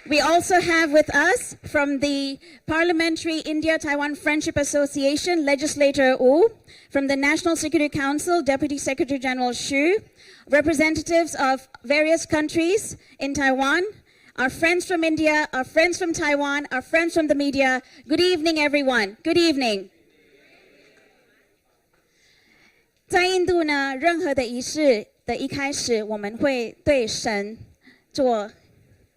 We also have with us from the Parliamentary India-Taiwan Friendship Association, Legislator Wu, from the National Security Council, Deputy Secretary General Xu, representatives of various countries in Taiwan, our friends from India, our friends from Taiwan, our friends from the media. Good evening, everyone. Good evening. 在印度呢，任何的仪式的一开始，我们会对神做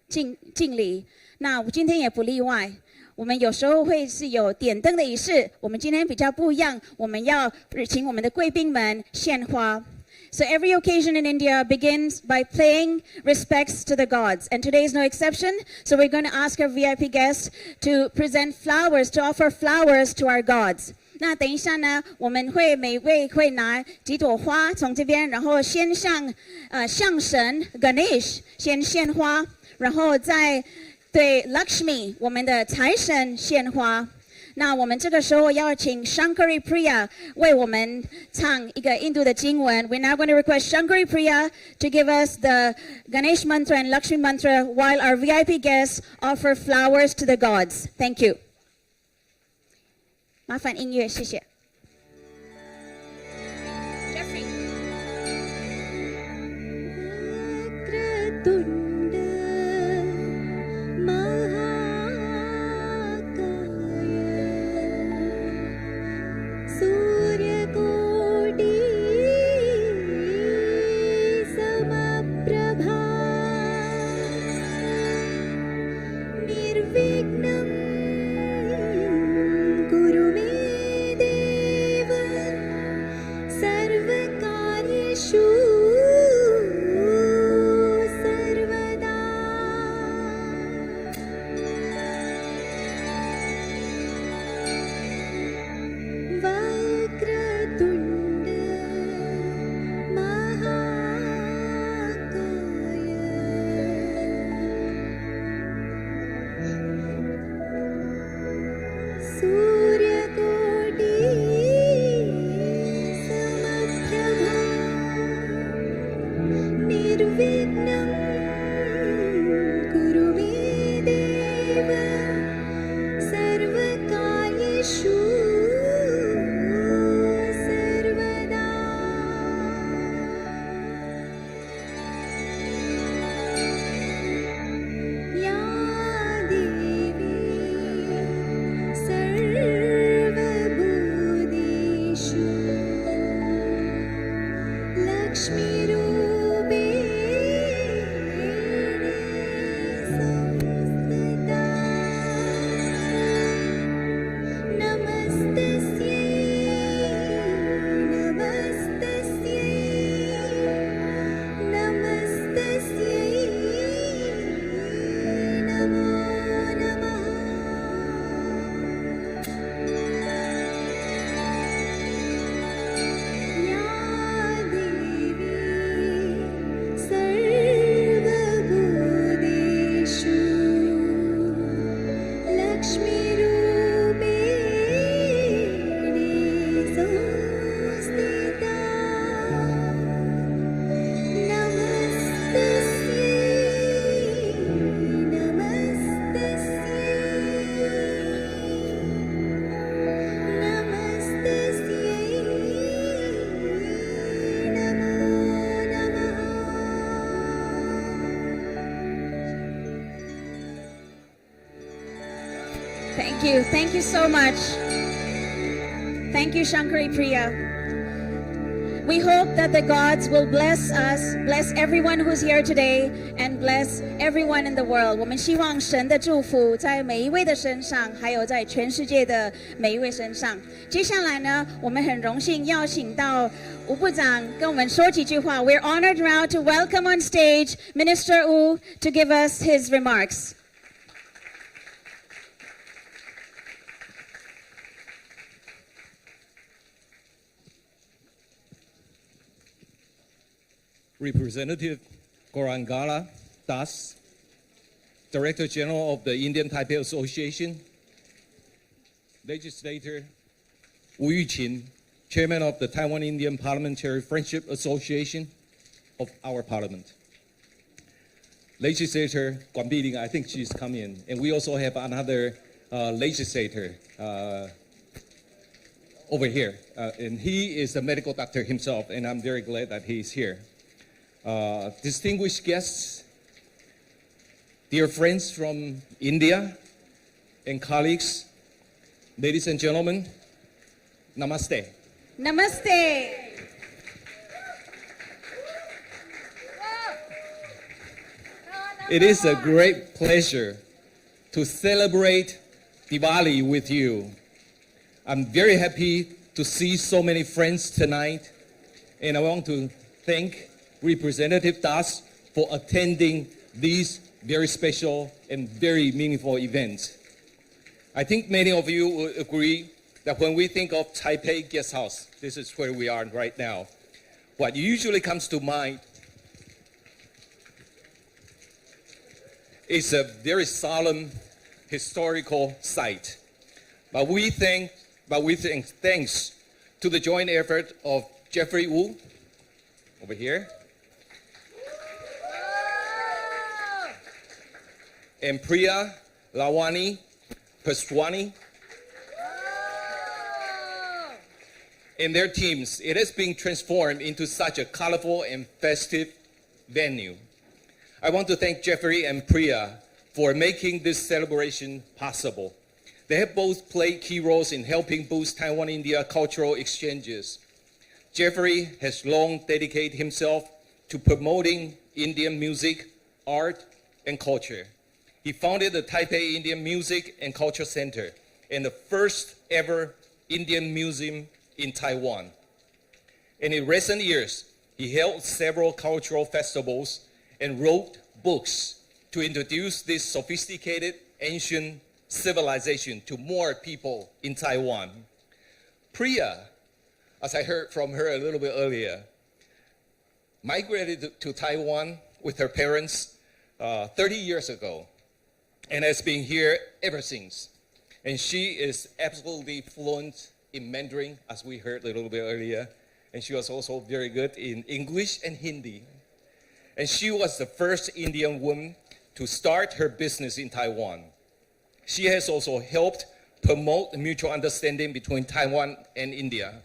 敬礼。那我今天也不例外。我们有时候会是有点灯的仪式，我们今天比较不一样，我们要请我们的贵宾们献花。So every occasion in India begins by paying respects to the gods, and today is no exception. So we're going to ask our VIP guests to present flowers, to offer flowers to our gods. 那等一下呢，我们会每位会拿几朵花从这边，然后先向神 Ganesh 先献花，然后再对 Lakshmi 我们的财神献花。那我们这个时候要请 Shankari Priya 为我们唱一个印度的经文。We're now going to request Shankari Priya to give us the Ganesh mantra and Lakshmi mantra while our VIP guests offer flowers to the gods. Thank you. 麻烦音乐，谢谢。Jeffery。Thank you so much. Thank you, Shankari Priya. We hope that the gods will bless us, bless everyone who's here today, and bless everyone in the world. 我们希望神的祝福在每一位的身上，还有在全世界的每一位身上。接下来呢，我们很荣幸邀请到吴部长跟我们说几句话。We're honored now to welcome on stage Minister Wu to give us his remarks. Representative Gorangala Das, Director General of the Indian Taipei Association, Legislator Wu Yuqin, Chairman of the Taiwan Indian Parliamentary Friendship Association of our Parliament. legislator, Guan Biling, I think she's coming. And we also have another legislator over here. And he is a medical doctor himself, and I'm very glad that he's here. Distinguished guests, dear friends from India, and colleagues, ladies and gentlemen, namaste. Namaste. It is a great pleasure to celebrate Diwali with you. I'm very happy to see so many friends tonight, and I want to thank Representative Das for attending these very special and very meaningful events. I think many of you will agree that when we think of Taipei Guest House, this is where we are right now, what usually comes to mind is a very solemn historical site. But we think thanks to the joint effort of Jeffery Wu, over here, and PriyaLee Paswani, and their teams, it has been transformed into such a colorful and festive venue. I want to thank Jeffery and Priya for making this celebration possible. They have both played key roles in helping boost Taiwan-India cultural exchanges. Jeffery has long dedicated himself to promoting Indian music, art, and culture. He founded the Taipei Indian Music and Culture Center and the first ever Indian museum in Taiwan. And in recent years, he held several cultural festivals and wrote books to introduce this sophisticated ancient civilization to more people in Taiwan. Priya, as I heard from her a little bit earlier, migrated to Taiwan with her parents 30 years ago and has been here ever since. And she is absolutely fluent in Mandarin, as we heard a little bit earlier. And she was also very good in English and Hindi. And she was the first Indian woman to start her business in Taiwan. She has also helped promote the mutual understanding between Taiwan and India.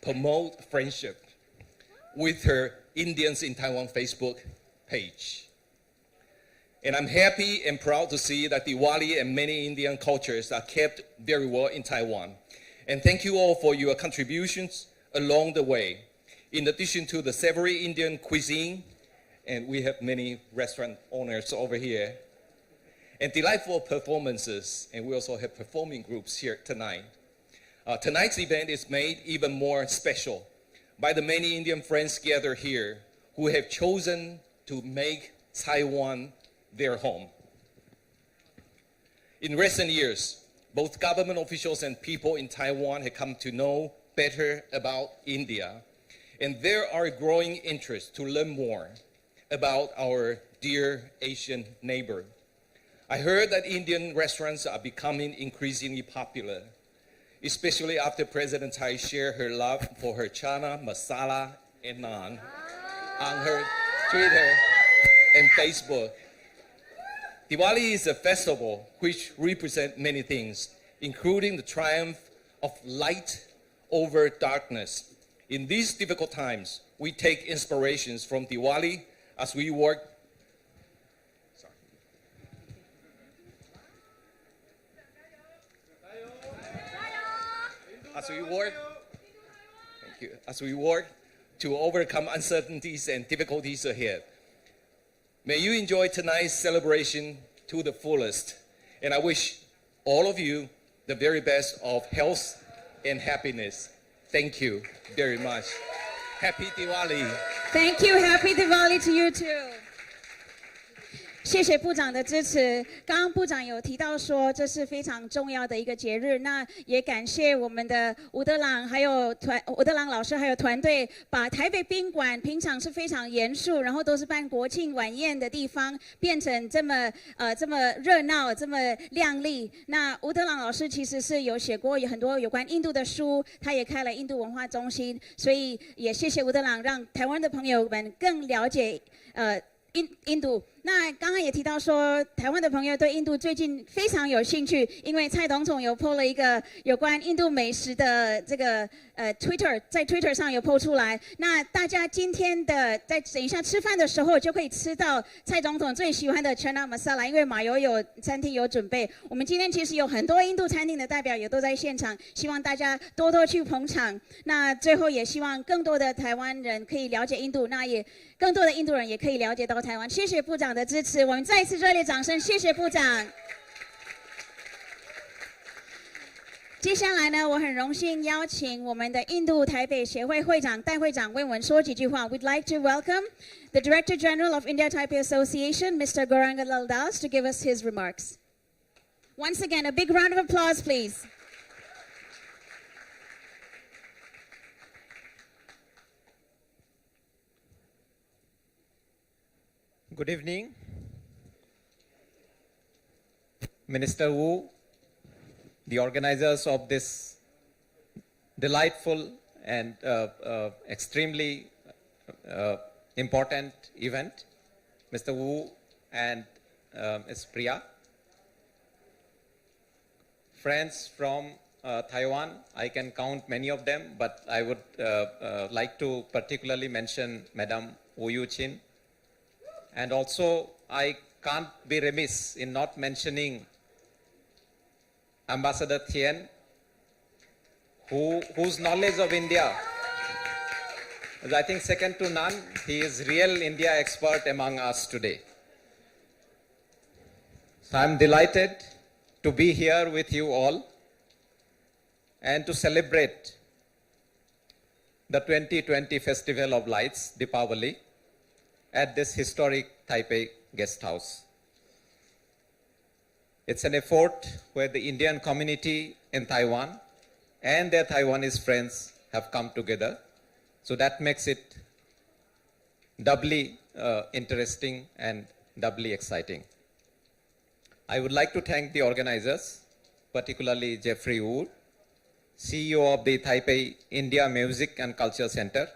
Promote friendship with her Indians in Taiwan Facebook page. And I'm happy and proud to see that Diwali and many Indian cultures are kept very well in Taiwan. And thank you all for your contributions along the way. In addition to the savory Indian cuisine, and we have many restaurant owners over here, and delightful performances, and we also have performing groups here tonight. Tonight's event is made even more special by the many Indian friends gathered here who have chosen to make Taiwan their home. In recent years, both government officials and people in Taiwan have come to know better about India, and there are growing interest to learn more about our dear Asian neighbor. I heard that Indian restaurants are becoming increasingly popular, especially after President Tsai shared her love for her chana masala and naan on her Twitter and Facebook. Diwali is a festival which represents many things, including the triumph of light over darkness. In these difficult times, we take inspirations from Diwali as we work. As we work to overcome uncertainties and difficulties ahead. May you enjoy tonight's celebration to the fullest. And I wish all of you the very best of health and happiness. Thank you very much. Happy Diwali. Thank you. Happy Diwali to you too. 谢谢部长的支持。刚刚部长有提到说，这是非常重要的一个节日。那也感谢我们的吴德朗，还有吴德朗老师，还有团队，把台北宾馆平常是非常严肃，然后都是办国庆晚宴的地方，变成这么热闹，这么亮丽。那吴德朗老师其实是有写过很多有关印度的书，他也开了印度文化中心，所以也谢谢吴德朗，让台湾的朋友们更了解印度。那刚刚也提到说，台湾的朋友对印度最近非常有兴趣，因为蔡总统有 po 了一个有关印度美食的这个Twitter， 在 Twitter 上有 po 出来。那大家今天的在等一下吃饭的时候，就可以吃到蔡总统最喜欢的 Chana Masala， 因为马友友餐厅有准备。我们今天其实有很多印度餐厅的代表也都在现场，希望大家多多去捧场。那最后也希望更多的台湾人可以了解印度，那也更多的印度人也可以了解到台湾。谢谢部长的支持，我们再一次热烈掌声，谢谢部长。接下来呢，我很荣幸邀请我们的印度台北协会会长戴会长为我们说几句话。We'd like to welcome the Director General of India-Taipei Association, Mr. Gauranga Laldas, to give us his remarks. Once again, a big round of applause, please. Good evening, Minister Wu, the organizers of this delightful and extremely important event, Mr. Wu and Ms. Priya. Friends from Taiwan, I can count many of them, but I would like to particularly mention Madam Wu Yu-chin. And also, I can't be remiss in not mentioning Ambassador Thien, whose knowledge of India is, I think, second to none. He is real India expert among us today. So I'm delighted to be here with you all and to celebrate the 2020 Festival of Lights, Diwali, at this historic Taipei Guest House. It's an effort where the Indian community in Taiwan and their Taiwanese friends have come together. So that makes it doubly interesting and doubly exciting. I would like to thank the organizers, particularly Jeffery Wu, CEO of the Taipei India Music and Culture Center,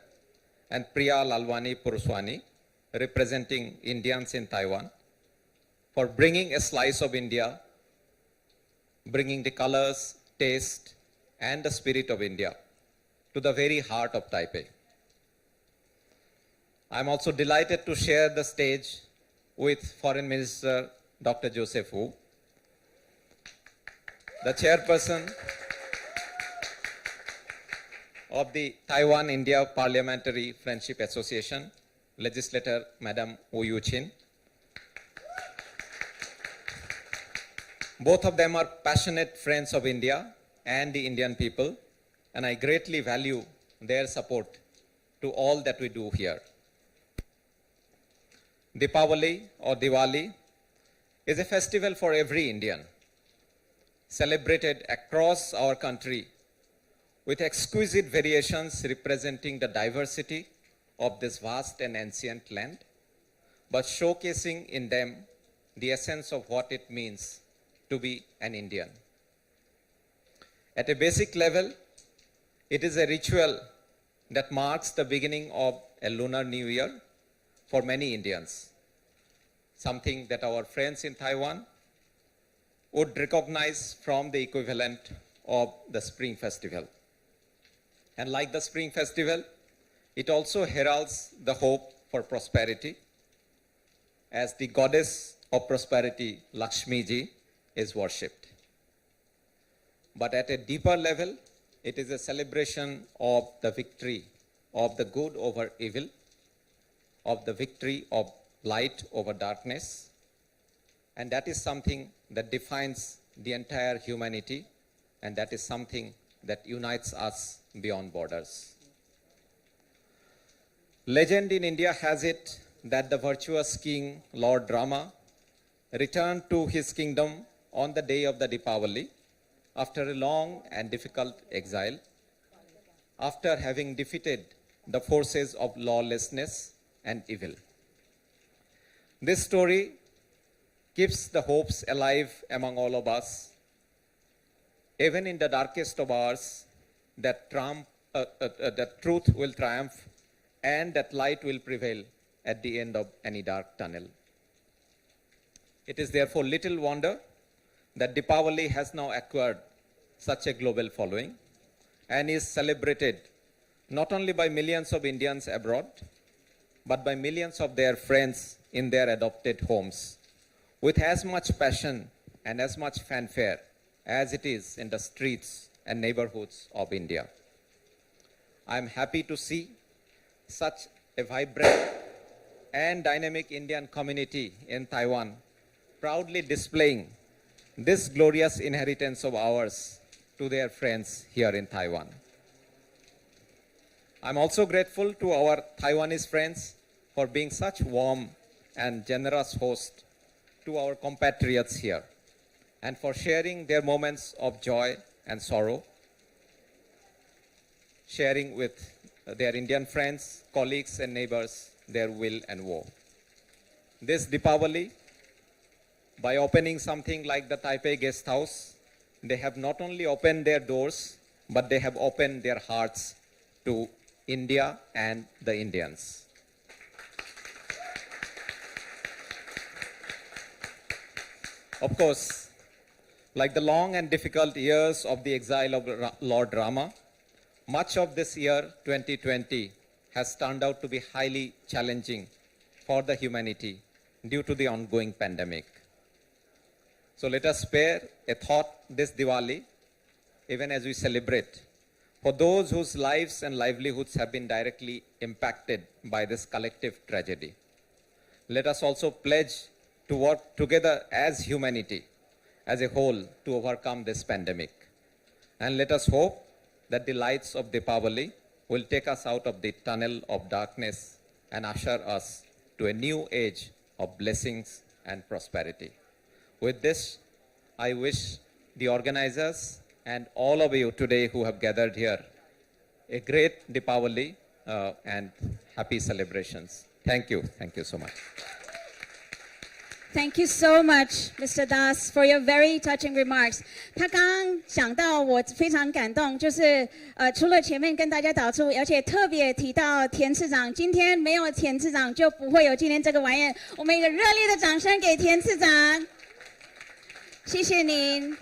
and Priya Lalwani Puruswani, representing Indians in Taiwan, for bringing a slice of India, bringing the colors, taste, and the spirit of India to the very heart of Taipei. I'm also delighted to share the stage with Foreign Minister Dr. Joseph Wu, the chairperson of the Taiwan India Parliamentary Friendship Association, Legislator Madam Wu Yu-chin. Both of them are passionate friends of India and the Indian people, and I greatly value their support to all that we do here. Deepavali or Diwali is a festival for every Indian, celebrated across our country with exquisite variations representing the diversity of this vast and ancient land, but showcasing in them the essence of what it means to be an Indian. At a basic level, it is a ritual that marks the beginning of a lunar new year for many Indians, something that our friends in Taiwan would recognize from the equivalent of the Spring Festival. And like the Spring Festival, it also heralds the hope for prosperity, as the goddess of prosperity, Lakshmi Ji, is worshipped. But at a deeper level, it is a celebration of the victory of the good over evil, of the victory of light over darkness, and that is something that defines the entire humanity, and that is something that unites us beyond borders. Legend in India has it that the virtuous king Lord Rama returned to his kingdom on the day of the Diwali after a long and difficult exile, after having defeated the forces of lawlessness and evil. This story keeps the hopes alive among all of us, even in the darkest of hours, that truth will triumph and that light will prevail at the end of any dark tunnel. It is therefore little wonder that Diwali has now acquired such a global following and is celebrated not only by millions of Indians abroad, but by millions of their friends in their adopted homes, with as much passion and as much fanfare as it is in the streets and neighborhoods of India. I am happy to see such a vibrant and dynamic Indian community in Taiwan proudly displaying this glorious inheritance of ours to their friends here in Taiwan. I'm also grateful to our Taiwanese friends for being such warm and generous hosts to our compatriots here, and for sharing their moments of joy and sorrow, sharing with their Indian friends, colleagues, and neighbors their will and woe. This Diwali, by opening something like the Taipei Guest House, they have not only opened their doors, but they have opened their hearts to India and the Indians. Of course, like the long and difficult years of the exile of Lord Rama, much of this year, 2020, has turned out to be highly challenging for the humanity due to the ongoing pandemic. So let us spare a thought this Diwali, even as we celebrate, for those whose lives and livelihoods have been directly impacted by this collective tragedy. Let us also pledge to work together as humanity, as a whole, to overcome this pandemic. And let us hope that the lights of Diwali will take us out of the tunnel of darkness and usher us to a new age of blessings and prosperity. With this, I wish the organizers and all of you today who have gathered here a great Diwali and happy celebrations. Thank you. Thank you so much. Thank you so much, Mr. Das, for your very touching remarks. 他刚刚讲到，我非常感动，就是除了前面跟大家导出，而且特别提到田次长，今天没有田次长就不会有今天这个晚宴。我们一个热烈的掌声给田次长，谢谢您。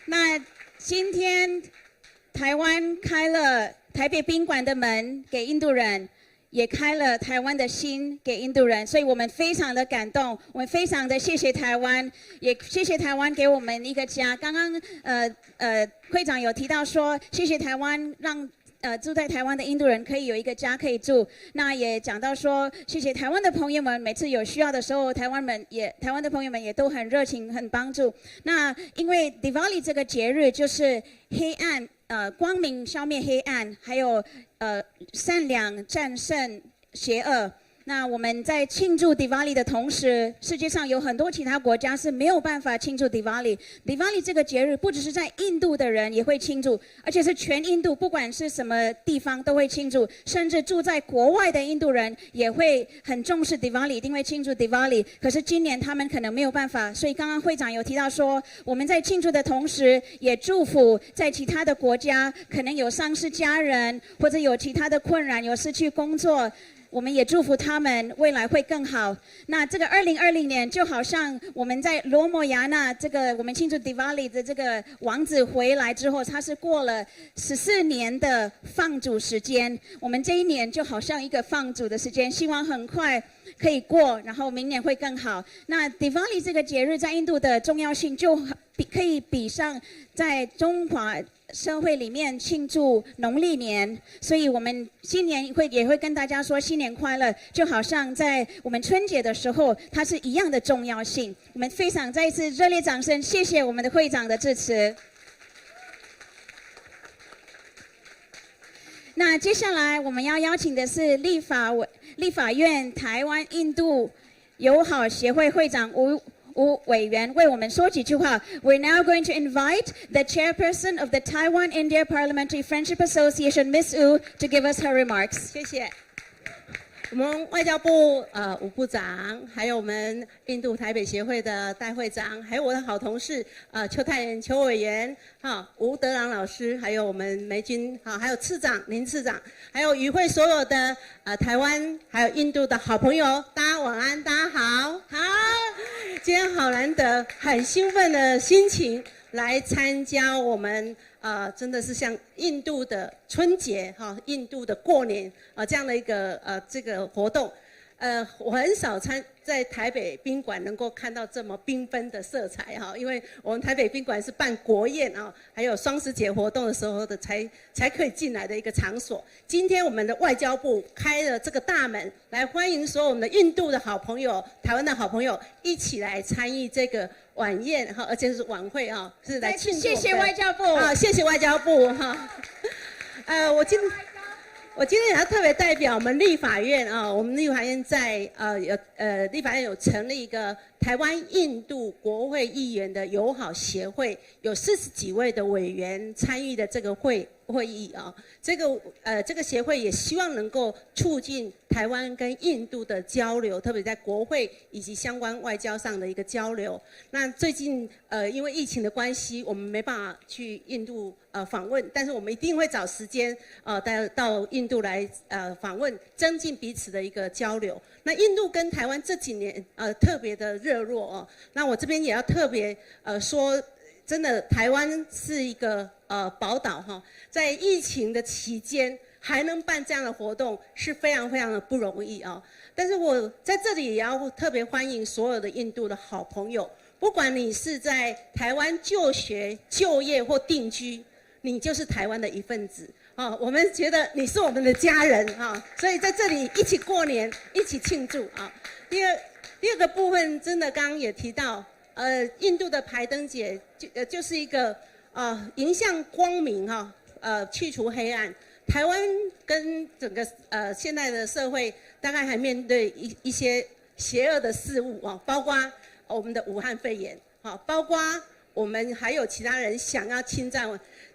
那今天台湾开了台北宾馆的门给印度人。也开了台湾的心给印度人，所以我们非常的感动，我们非常的谢谢台湾，也谢谢台湾给我们一个家。刚刚会长有提到说，谢谢台湾让住在台湾的印度人可以有一个家可以住。那也讲到说，谢谢台湾的朋友们，每次有需要的时候，台湾的朋友们也都很热情，很帮助。那因为 Diwali 这个节日就是黑暗。光明消灭黑暗，还有善良战胜邪恶。那我们在庆祝 Diwali 的同时，世界上有很多其他国家是没有办法庆祝 Diwali。Diwali 这个节日不只是在印度的人也会庆祝，而且是全印度，不管是什么地方都会庆祝，甚至住在国外的印度人也会很重视 Diwali， 一定会庆祝 Diwali。可是今年他们可能没有办法，所以刚刚会长有提到说，我们在庆祝的同时，也祝福在其他的国家可能有丧失家人，或者有其他的困扰，有失去工作。我们也祝福他们未来会更好。那这个2020年就好像我们在罗摩衍那这个我们庆祝 Diwali 的这个王子回来之后，他是过了14年的放逐时间。我们这一年就好像一个放逐的时间，希望很快可以过，然后明年会更好。那 Diwali 这个节日在印度的重要性就可以比上在中华社会里面庆祝农历年，所以我们新年也会跟大家说新年快乐，就好像在我们春节的时候，它是一样的重要性。我们非常再一次热烈掌声，谢谢我们的会长的致辞。那接下来我们要邀请的是立法院台湾印度友好协会会长吴委员为我们说几句话。We're now going to invite the chairperson of the Taiwan India Parliamentary Friendship Association, Miss Wu, to give us her remarks. 谢谢。我们外交部吴部长，还有我们印度台北协会的代会长，还有我的好同事邱泰仁邱委员，吴德朗老师，还有我们梅君，还有次长林次长，还有与会所有的台湾还有印度的好朋友，大家晚安，大家好，好，今天好难得，很兴奋的心情来参加我们。真的是像印度的春节印度的过年这样的一个这个活动，我很少在台北宾馆能够看到这么缤纷的色彩因为我们台北宾馆是办国宴还有双十节活动的时候的才可以进来的一个场所。今天我们的外交部开了这个大门，来欢迎所有我们的印度的好朋友、台湾的好朋友一起来参与这个晚宴而且是晚会是来庆祝。谢谢外交部谢谢外交部我今天也要特别代表我们立法院我们立法院在立法院有成立一个台湾印度国会议员的友好协会，有40几位的委员参与的这个会议这个协会也希望能够促进台湾跟印度的交流，特别在国会以及相关外交上的一个交流。那最近因为疫情的关系，我们没办法去印度访问，但是我们一定会找时间到印度来访问，增进彼此的一个交流。那印度跟台湾这几年特别的热络那我这边也要特别说，真的台湾是一个宝岛在疫情的期间还能办这样的活动是非常非常的不容易但是我在这里也要特别欢迎所有的印度的好朋友，不管你是在台湾就学、就业或定居，你就是台湾的一份子我们觉得你是我们的家人所以在这里一起过年，一起庆祝第二个部分，真的刚刚也提到印度的排灯节就是一个迎向光明去除黑暗。台湾跟整个现在的社会大概还面对一些邪恶的事物包括我们的武汉肺炎包括我们还有其他人想要侵占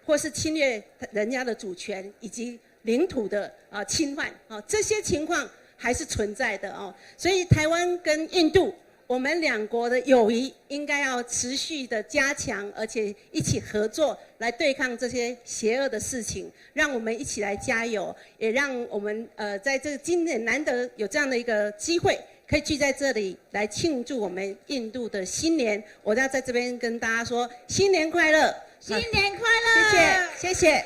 或是侵略人家的主权以及领土的侵犯这些情况还是存在的所以台湾跟印度我们两国的友谊应该要持续的加强，而且一起合作来对抗这些邪恶的事情，让我们一起来加油，也让我们在这个今年难得有这样的一个机会，可以聚在这里来庆祝我们印度的新年。我要在这边跟大家说新年快乐，新年快乐！谢谢。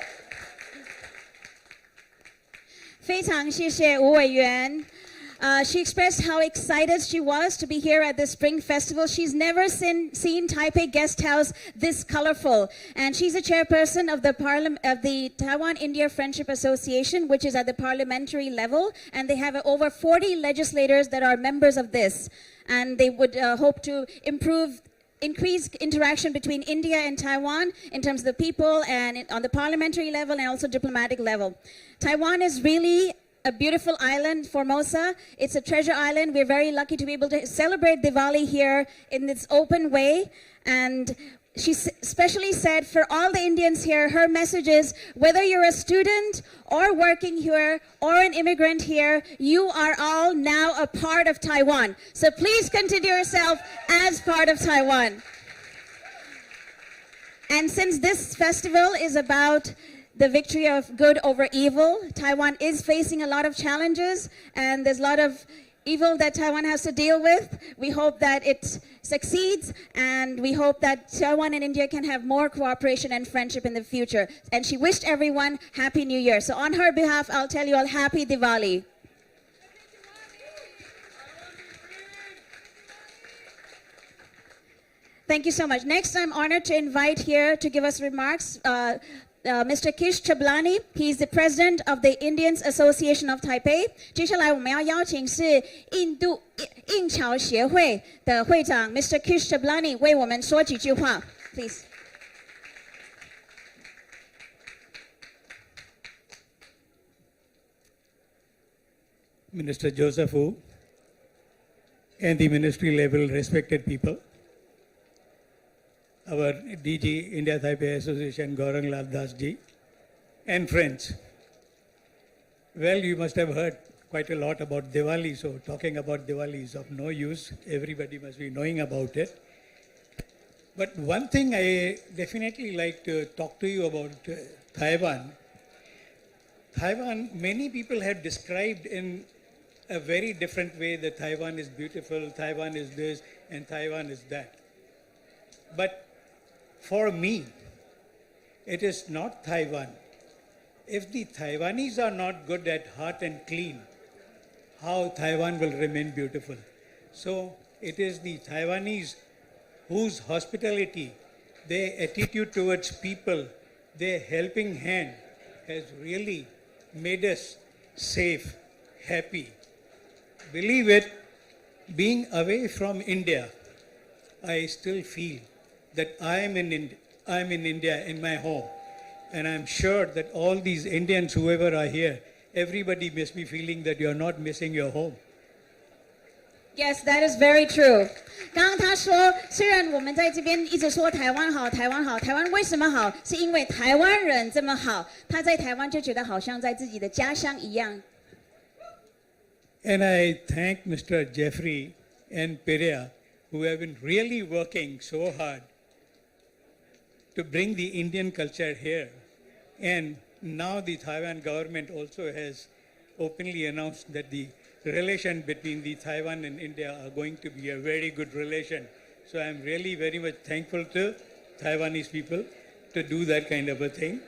非常谢谢吴委员。She expressed how excited she was to be here at the Spring Festival. She's never seen Taipei Guest House this colorful. And she's a chairperson of the Taiwan India Friendship Association, which is at the parliamentary level. And they have over 40 legislators that are members of this. And they would hope to increase interaction between India and Taiwan in terms of the people and on the parliamentary level and also diplomatic level. Taiwan is really a beautiful island, Formosa. It's a treasure island. We're very lucky to be able to celebrate Diwali here in this open way. And she especially said for all the Indians here, her message is whether you're a student or working here or an immigrant here, you are all now a part of Taiwan. So please consider yourself as part of Taiwan. And since this festival is about the victory of good over evil, Taiwan is facing a lot of challenges, and there's a lot of evil that Taiwan has to deal with. We hope that it succeeds, and we hope that Taiwan and India can have more cooperation and friendship in the future. And she wished everyone Happy New Year. So on her behalf, I'll tell you all Happy Diwali. Thank you so much. Next, I'm honored to invite here to give us remarks Mr. Kish Chablani. He's the president of the Indians Association of Taipei. 接下来我们要邀请是印度印侨协会的会长 Mr. Kish Chablani 为我们说几句话 ，please. Minister Joseph Wu and the ministry level respected people, our DG India Taipei Association Gaurang Lal Das ji, and friends. Well, you must have heard quite a lot about Diwali, so talking about Diwali is of no use. Everybody must be knowing about it. But one thing I definitely like to talk to you about Taiwan. Taiwan, many people have described in a very different way that Taiwan is beautiful, Taiwan is this, and Taiwan is that. But for me, it is not Taiwan. If the Taiwanese are not good at heart and clean, how Taiwan will remain beautiful? So it is the Taiwanese whose hospitality, their attitude towards people, their helping hand has really made us safe, happy. Believe it, being away from India, I still feel that I am in India, in my home. And I'm sure that all these Indians, whoever are here, everybody must be feeling that you're not missing your home. Yes, that is very true. 刚刚他说，虽然我们在这边一直说台湾好，台湾好，台湾为什么好？是因为台湾人这么好，他在台湾就觉得好像在自己的家乡一样。And I thank Mr. Jeffery and Priya, who have been really working so hard to bring the Indian culture here. And now the Taiwan government also has openly announced that the relation between the Taiwan and India are going to be a very good relation. So I'm really very much thankful to Taiwanese people to do that kind of a thing.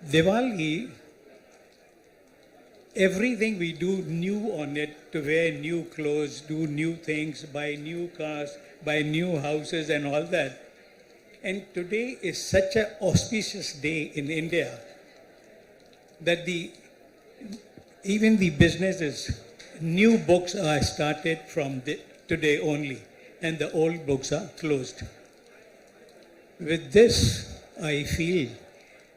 Diwali, everything we do new on it, to wear new clothes, do new things, buy new cars, buy new houses and all that. And today is such an auspicious day in India that even the businesses, new books are started from today only, and the old books are closed. With this, I feel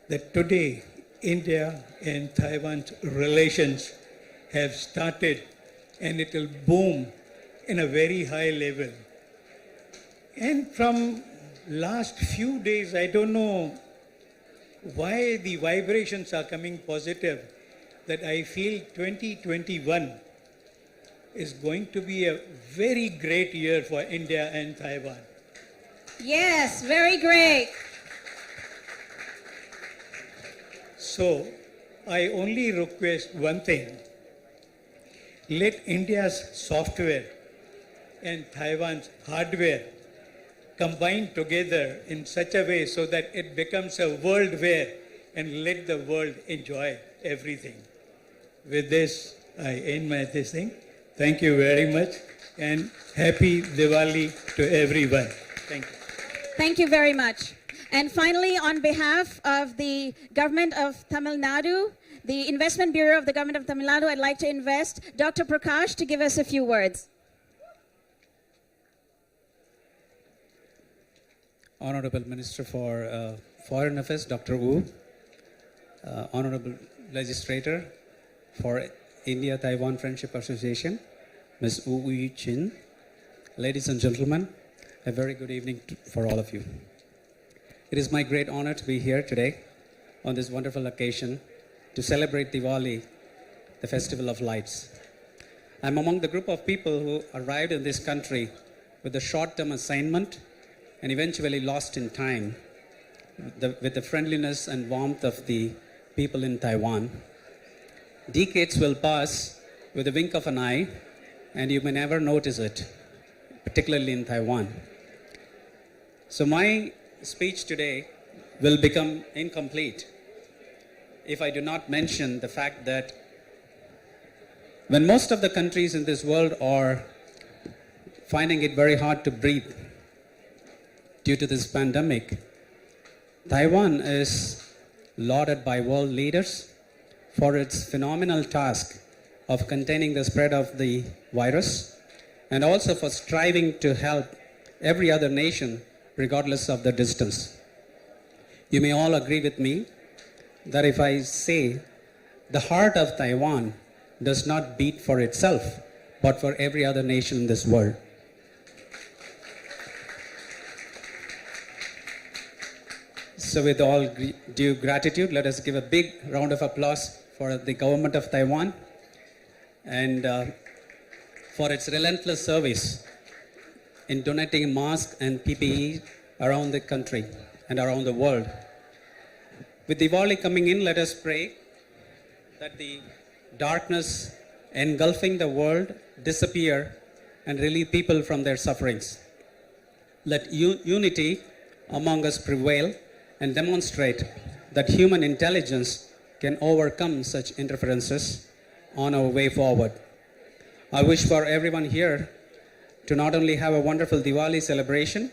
that today India and Taiwan's relations have started, and it will boom in a very high level. And from last few days, I don't know why the vibrations are coming positive, that I feel 2021 is going to be a very great year for India and Taiwan. Yes, very great. So I only request one thing. Let India's software and Taiwan's hardware combine together in such a way so that it becomes a world fair, and let the world enjoy everything. With this, I end my this thing. Thank you very much, and happy Diwali to everyone. Thank you. Thank you very much. And finally, on behalf of the government of Tamil Nadu, the Investment Bureau of the government of Tamil Nadu, I'd like to invest Dr. Prakash to give us a few words. Honorable Minister for Foreign Affairs, Dr. Wu, Honorable Legislator for India-Taiwan Friendship Association, Ms. Wu Yu-Chin, ladies and gentlemen, a very good evening for all of you. It is my great honor to be here today on this wonderful occasion to celebrate Diwali, the Festival of Lights. I'm among the group of people who arrived in this country with a short-term assignment and eventually lost in time with the friendliness and warmth of the people in Taiwan. Decades will pass with a wink of an eye, and you may never notice it, particularly in Taiwan. So my speech today will become incomplete if I do not mention the fact that when most of the countries in this world are finding it very hard to breathe due to this pandemic, Taiwan is lauded by world leaders for its phenomenal task of containing the spread of the virus, and also for striving to help every other nation regardless of the distance. You may all agree with me that if I say the heart of Taiwan does not beat for itself, but for every other nation in this world. So with all due gratitude, let us give a big round of applause for the government of Taiwan and for its relentless service in donating masks and PPE around the country and around the world. With Diwali coming in, let us pray that the darkness engulfing the world disappear and relieve people from their sufferings. Let unity among us prevail and demonstrate that human intelligence can overcome such interferences on our way forward. I wish for everyone here to not only have a wonderful Diwali celebration,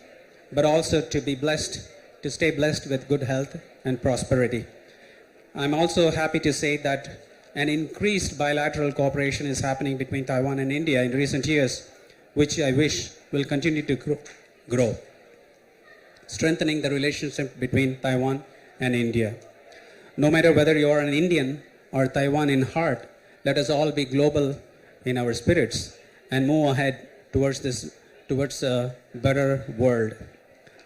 but also to stay blessed with good health and prosperity. I'm also happy to say that an increased bilateral cooperation is happening between Taiwan and India in recent years, which I wish will continue to grow, strengthening the relationship between Taiwan and India. No matter whether you are an Indian or Taiwan in heart, let us all be global in our spirits and move ahead towards a better world.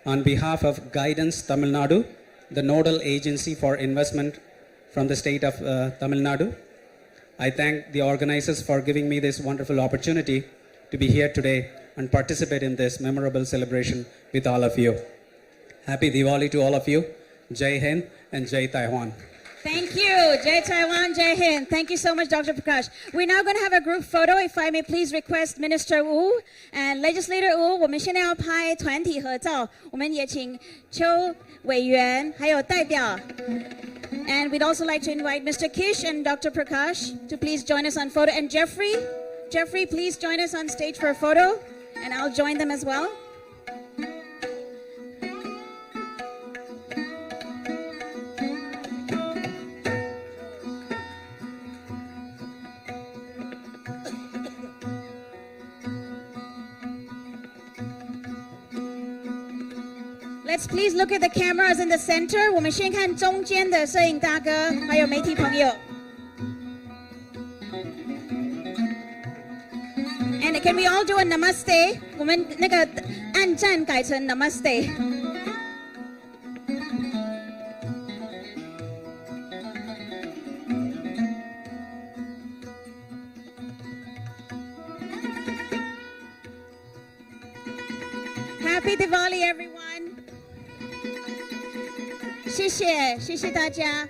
On behalf of Guidance Tamil Nadu, the nodal agency for investment from the state of Tamil Nadu, I thank the organizers for giving me this wonderful opportunity to be here today and participate in this memorable celebration with all of you. Happy Diwali to all of you. Jai Hind and Jai Taiwan. Thank you. Jai Taiwan, Jai Hind. Thank you so much, Dr. Prakash. We're now going to have a group photo. If I may please request Minister Wu and Legislator Wu, 我们现在要拍团体合照。我们也请邱委员还有代表。And we'd also like to invite Mr. Kish and Dr. Prakash to please join us on photo. And Jeffrey, please join us on stage for a photo. And I'll join them as well. Let's please look at the cameras in the center. 我们先看中间的摄影大哥，还有媒体朋友。And can we all do a namaste? 我们那个按赞改成 namaste。Happy Diwali, everyone. 谢谢大家。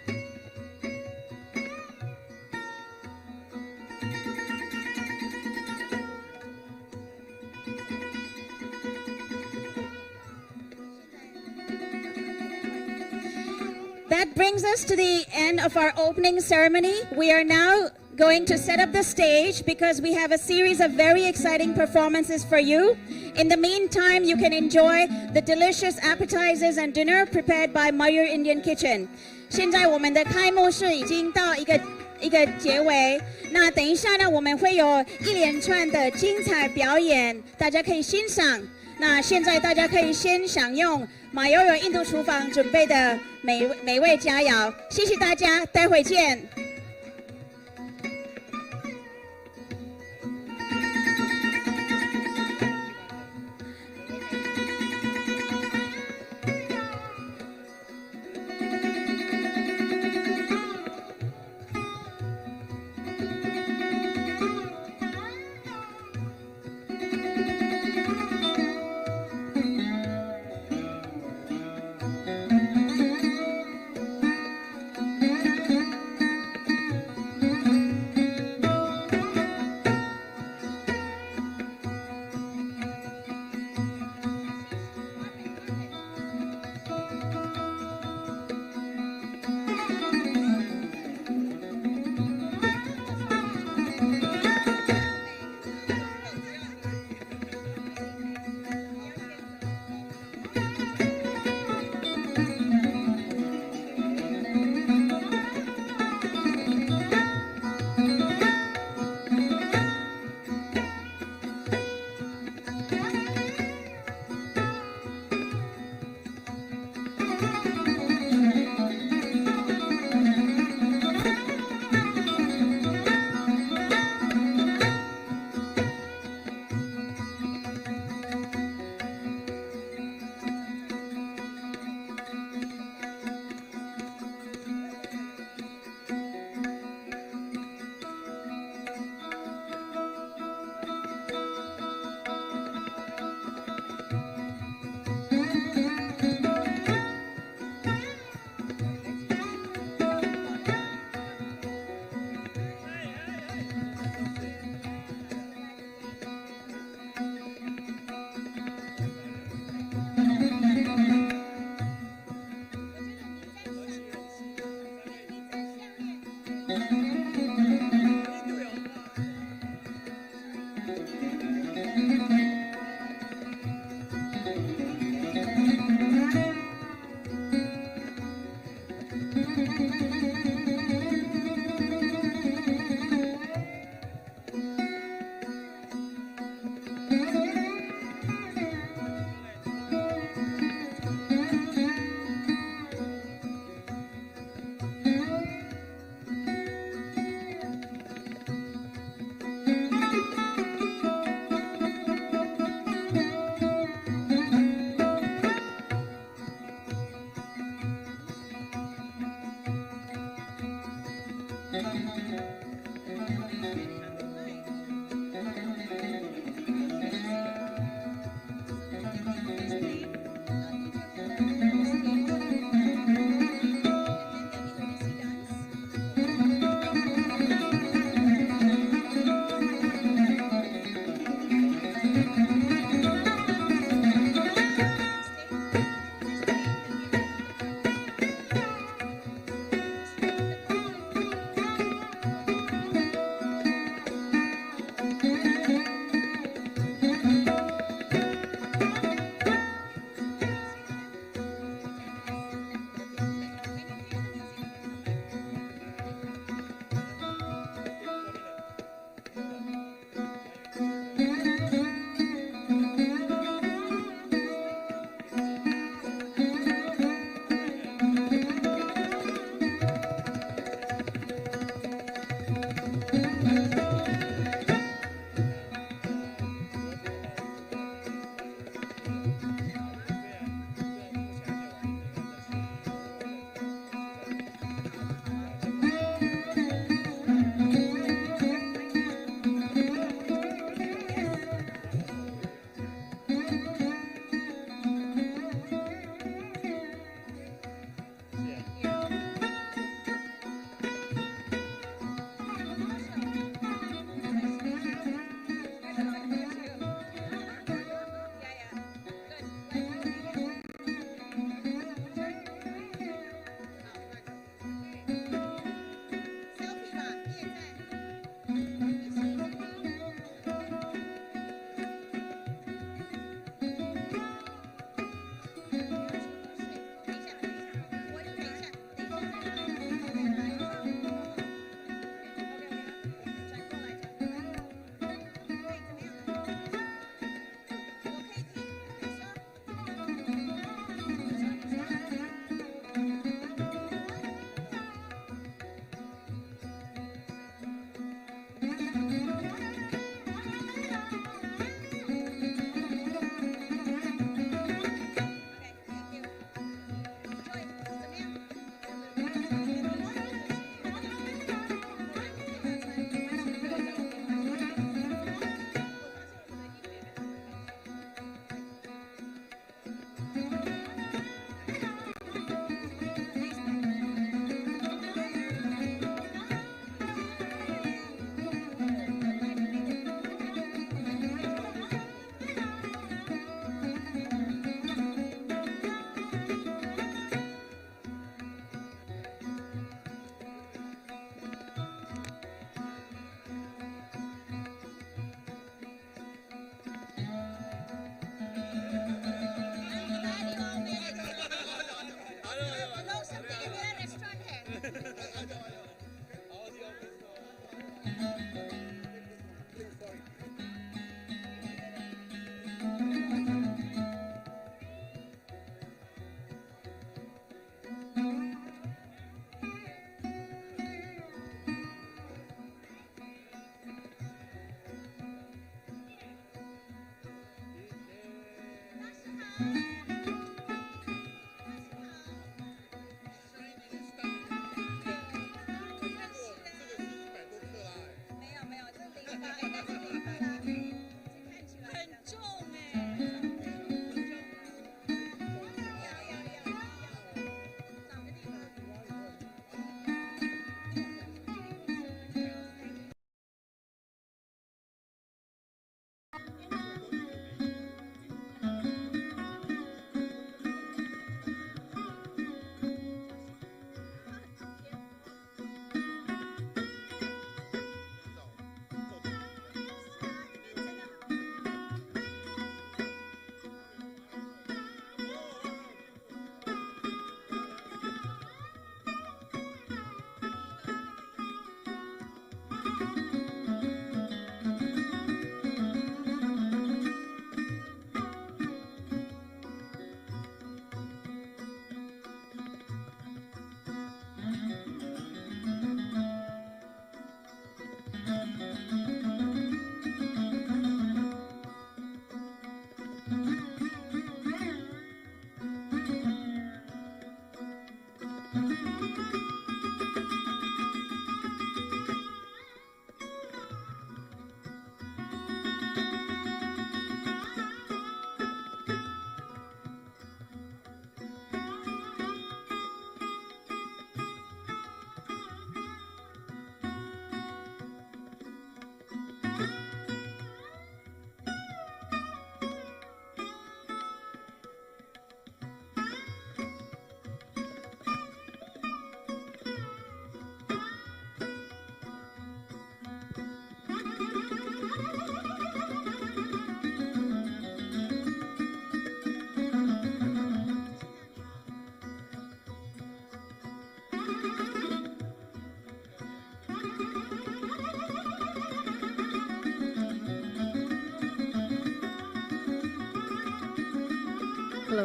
That brings us to the end of our opening ceremony. We are now going to set up the stage because we have a series of very exciting performances for you. In the meantime, you can enjoy the delicious appetizers and dinner prepared by Mayo Indian Kitchen. 现在我们的开幕式已经到一个结尾，那等一下呢，我们会有一连串的精彩表演，大家可以欣赏。那现在大家可以先享用马友友印度厨房准备的美味佳肴。谢谢大家，待会见。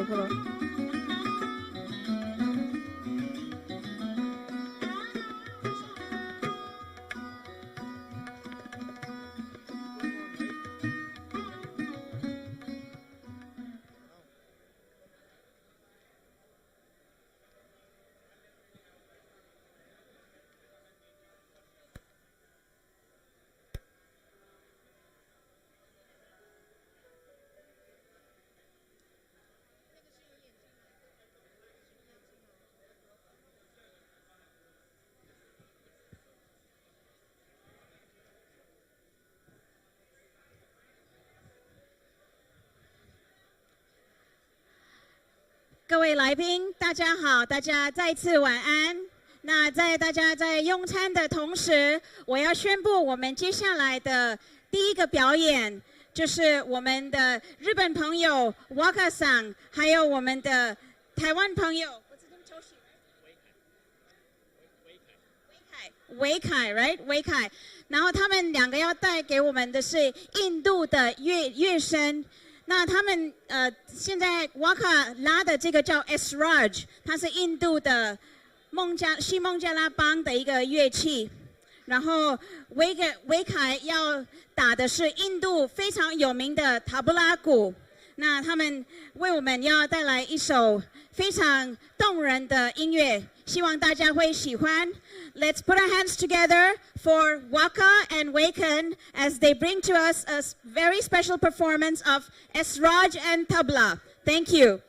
Hello.各位来宾，大家好，大家再次晚安。那在大家在用餐的同时，我要宣布我们接下来的第一个表演，就是我们的日本朋友 Waka-san， 还有我们的台湾朋友维凯 ，right？ 维凯，然后他们两个要带给我们的是印度的乐声。那他们现在 Waka 拉的这个叫 Esraj， 它是印度的西孟加拉邦的一个乐器。然后维凯要打的是印度非常有名的塔布拉鼓。那他们为我们要带来一首非常动人的音乐，希望大家会喜欢。Let's put our hands together for Waka and Waken as they bring to us a very special performance of Esraj and Tabla. Thank you.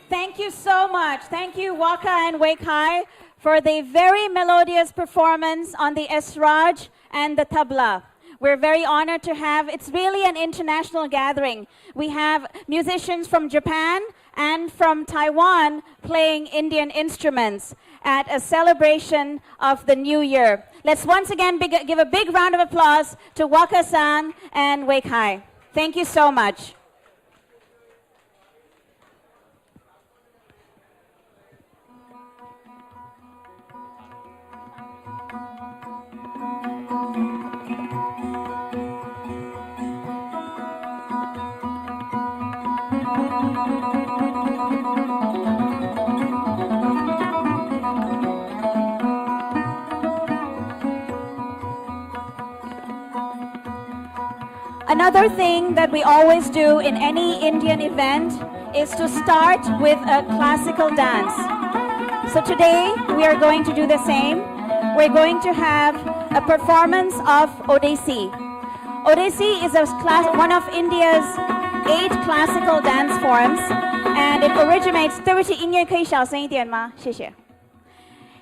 Thank you so much. Thank you, Waka and Wekai, for the very melodious performance on the esraj and the tabla. We're very honored to have, it's really an international gathering. We have musicians from Japan and from Taiwan playing Indian instruments at a celebration of the New Year. Let's once again give a big round of applause to Waka-san and Wekai. Thank you so much. Another thing that we always do in any Indian event is to start with a classical dance. So today we are going to do the same. We're going to have a performance of Odissi. Odissi is one of India's 8 classical dance forms, and it originates. 对不起，音乐可以小声一点吗？谢谢。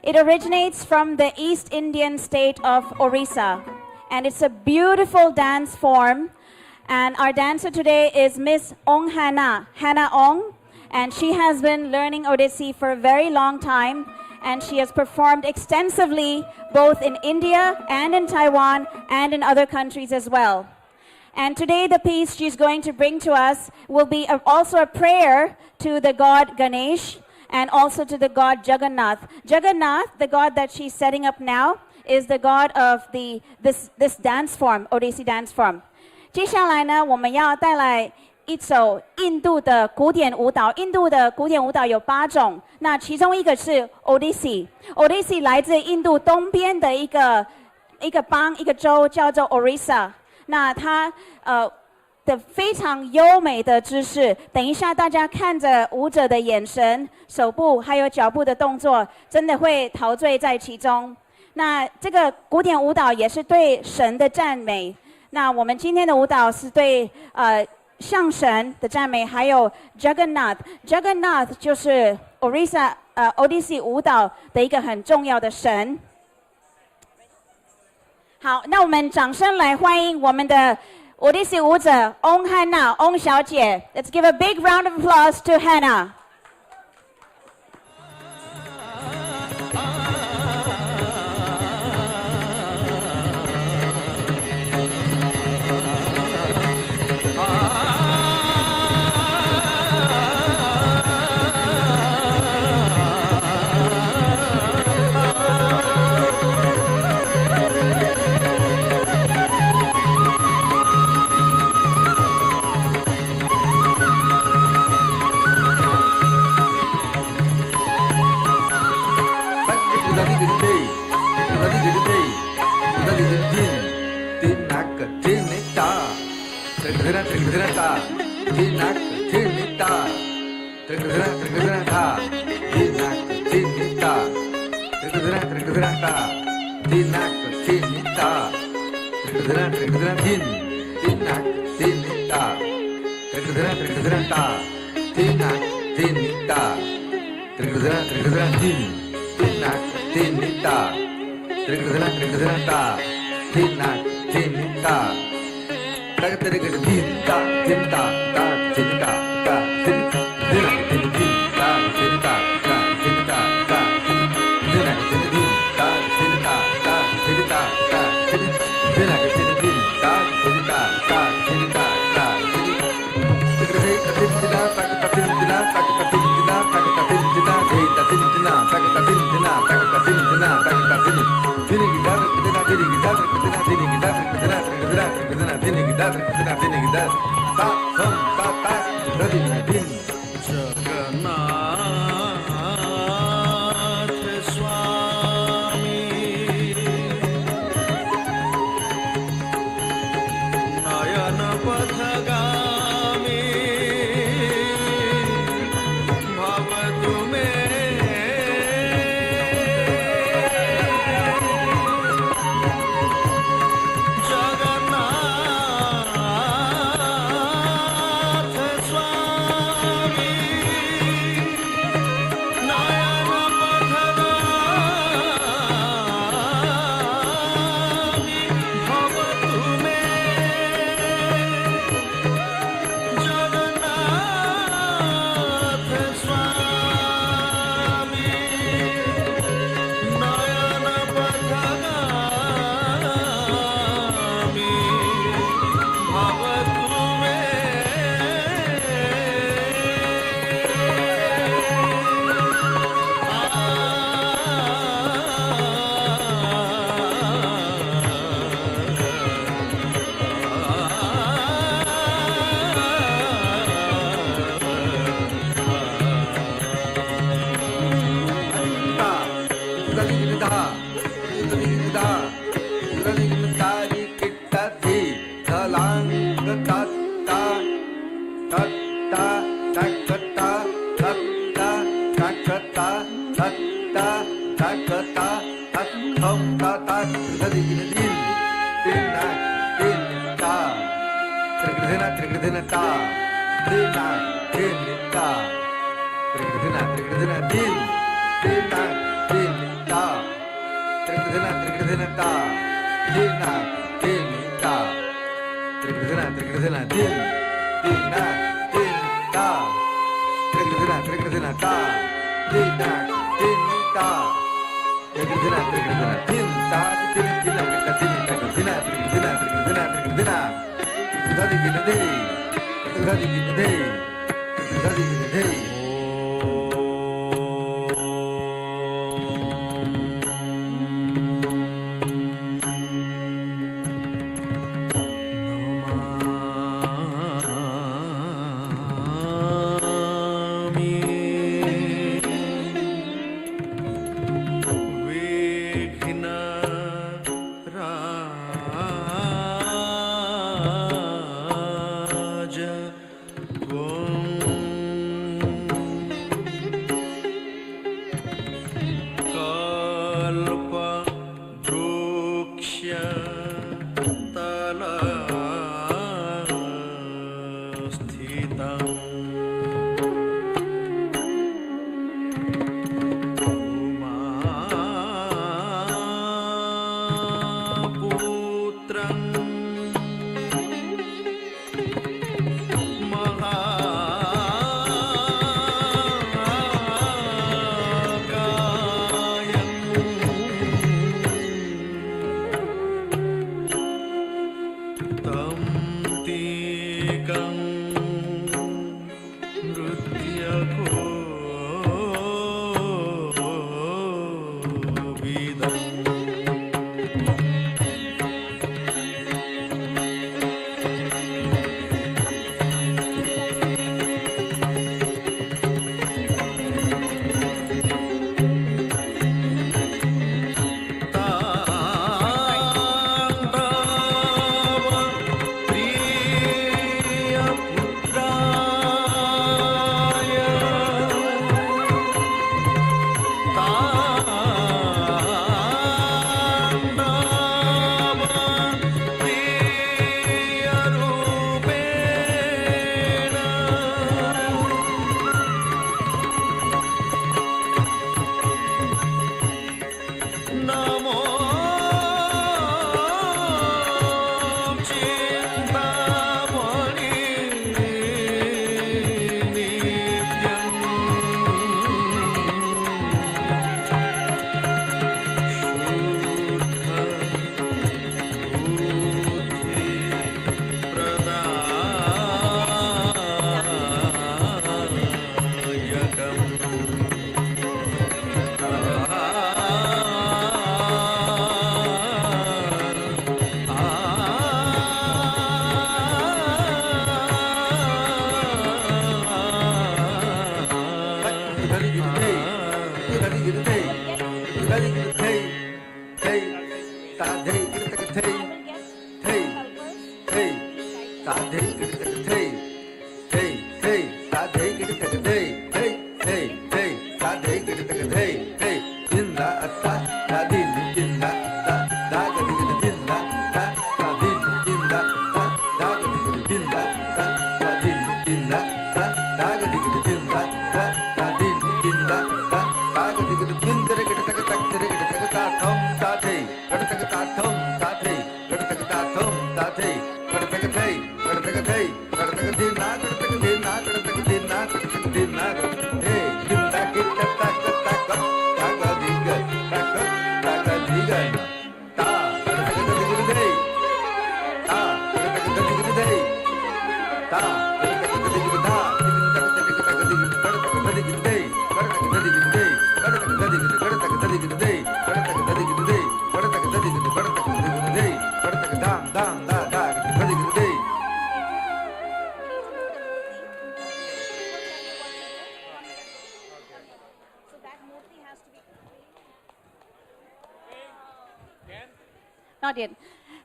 It originates from the East Indian state of Orissa, and it's a beautiful dance form. And our dancer today is Miss Ong Hannah Ong, and she has been learning Odissi for a very long time, and she has performed extensively both in India and in Taiwan and in other countries as well. And today the piece she's going to bring to us will be also a prayer to the god Ganesh and also to the god Jagannath. Jagannath, the god that she's setting up now, is the god of this dance form, Odissi dance form. 接下来呢，我们要带来一首印度的古典舞蹈。印度的古典舞蹈有8种，那其中一个是 Odissi。Odissi 来自印度东边的一个邦一个州，叫做 Orissa。那它的非常优美的姿势，等一下大家看着舞者的眼神、手部还有脚步的动作，真的会陶醉在其中。那这个古典舞蹈也是对神的赞美。那我们今天的舞蹈是对向神的赞美，还有 Jagannath 就是 Odissi 舞蹈的一个很重要的神。好，那我们掌声来欢迎我们的 Odissi 舞者 Ong Hannah Ong 小姐。Let's give a big round of applause to Hannah. Swami thông ta ta ta đi tin tin na tin ta tin na tin ta tin na tin ta tin na tin na tin tin na tin ta tin na tin na ta tin na tin ta tin na tin na tin tin na tin ta tin na tin na ta tin na tin ta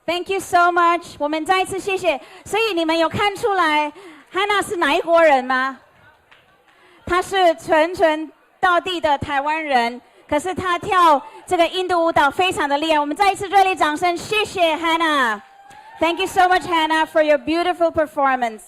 Thank you so much。我们再一次谢谢。所以你们有看出来 Hannah 是哪一国人吗？她是纯纯道地的台湾人，可是她跳这个印度舞蹈非常的厉害，我们再一次热烈掌声，谢谢 Hannah。Thank you so much, Hannah, for your beautiful performance.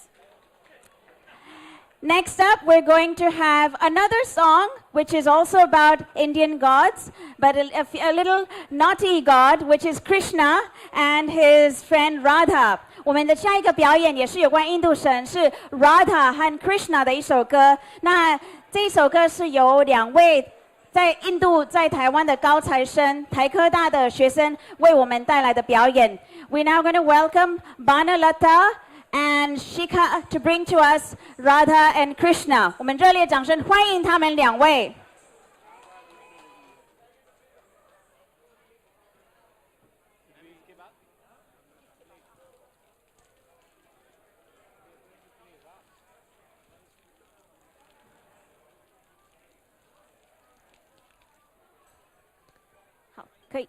Next up, we're going to have another song, which is also about Indian gods, but a little naughty god, which is Krishna and his friend Radha. 我们的下一个表演也是有关印度神，是 Radha 和 Krishna 的一首歌。那这一首歌是由2位在印度、在台湾的高材生、台科大的学生为我们带来的表演。We're now going to welcome Banalata and Shika to bring to us Radha and Krishna. 我们热烈掌声欢迎他们2位。好，可以。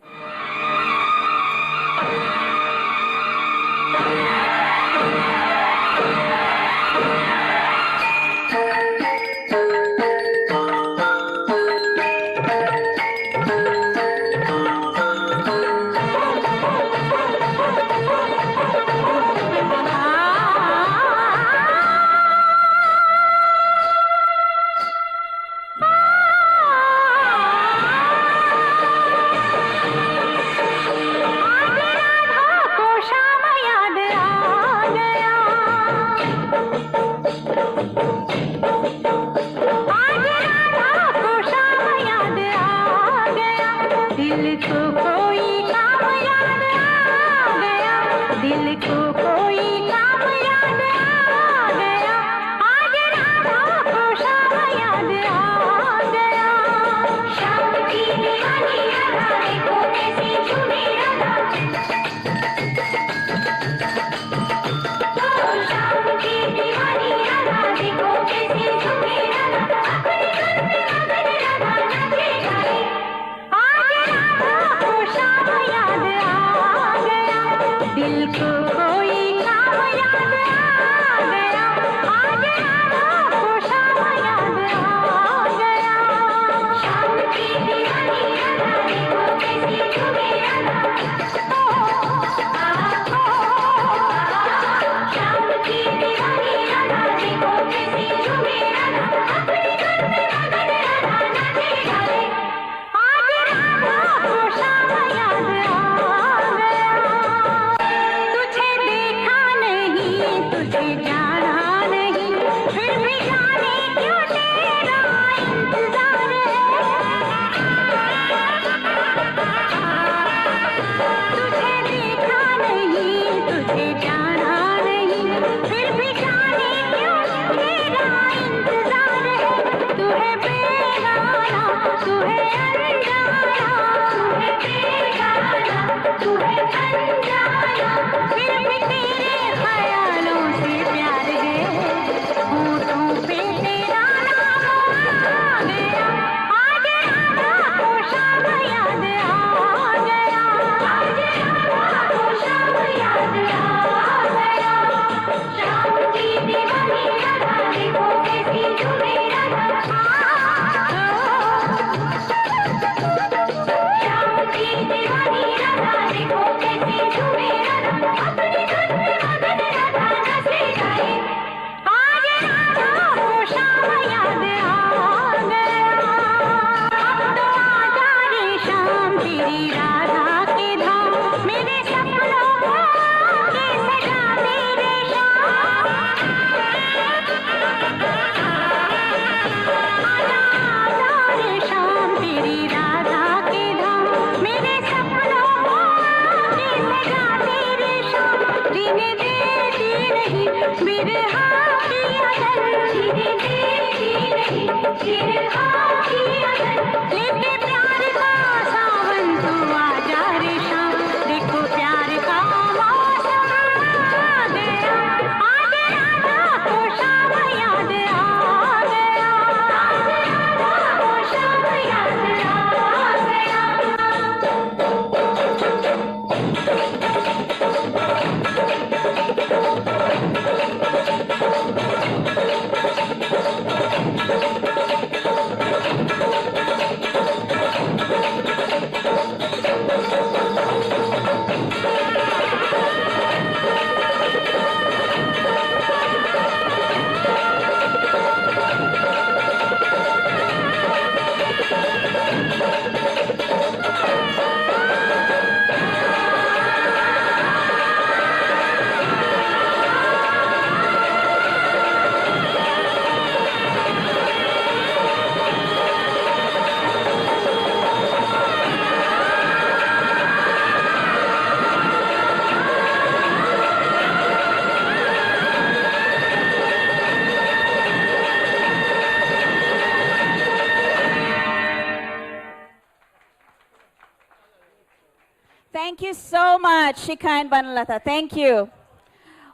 Thank you so much, Shika and Banalata. Thank you.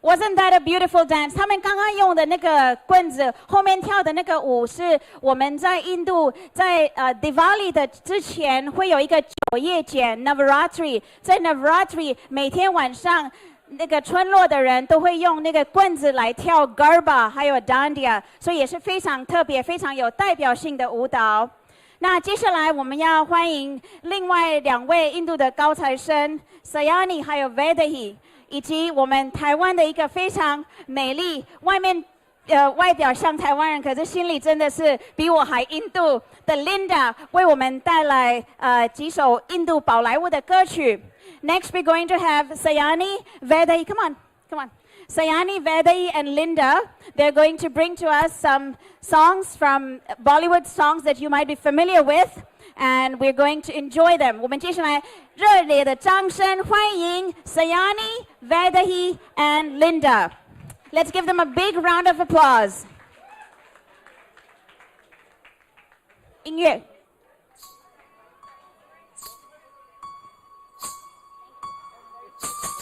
Wasn't that a beautiful dance? 他们刚刚用的那个棍子，后面跳的那个舞，是我们在印度在Diwali 的之前会有一个9夜节 Navaratri， 在 Navaratri 每天晚上那个村落的人都会用那个棍子来跳 Garba， 还有 Dandiya， 所以也是非常特别、非常有代表性的舞蹈。那接下来我们要欢迎另外2位印度的高材生 Sayani 还有 Vedahi。以及我们台湾的一个非常美丽，外表像台湾人，可是心里真的是比我还印度的 Linda， 为我们带来几首印度宝莱坞的歌曲。Next, we're going to have Sayani, Vedahi. Come on. Sayani, Vedahi, and Linda. They're going to bring to us some songs from Bollywood songs that you might be familiar with.And we're going to enjoy them. 我们接下来热烈的掌声欢迎 Sayani, Vedahi, and Linda. Let's give them a big round of applause. 音乐。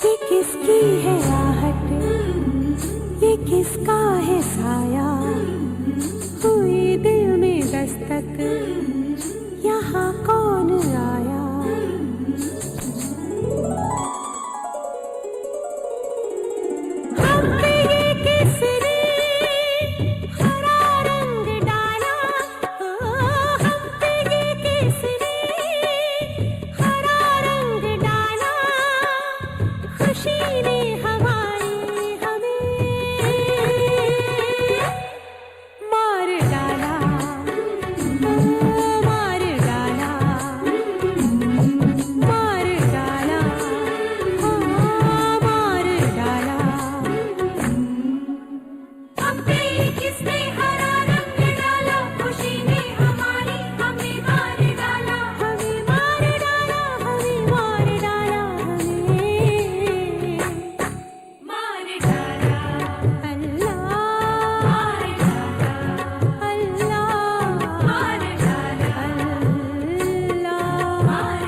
ये किसकी है आहट, ये किसका है साया, हुई दिल में दस्तक, यहाँ कौन आया? हम पे ये किसने हरा रंग डाला, हम पे ये किसने हरा रंग डाला, खुशी ने हमारी हमें मार डाला, मार डाला, मार डाला, मार डाला। हम पे किसने हरा रंग डाला, खुशी ने हमारी हमें मार डाला, हमें मार डाला, हमें मार डाला, हमें मार डाला। अल्लाह मार डाला, अल्लाह मार डाला, अल्लाह मार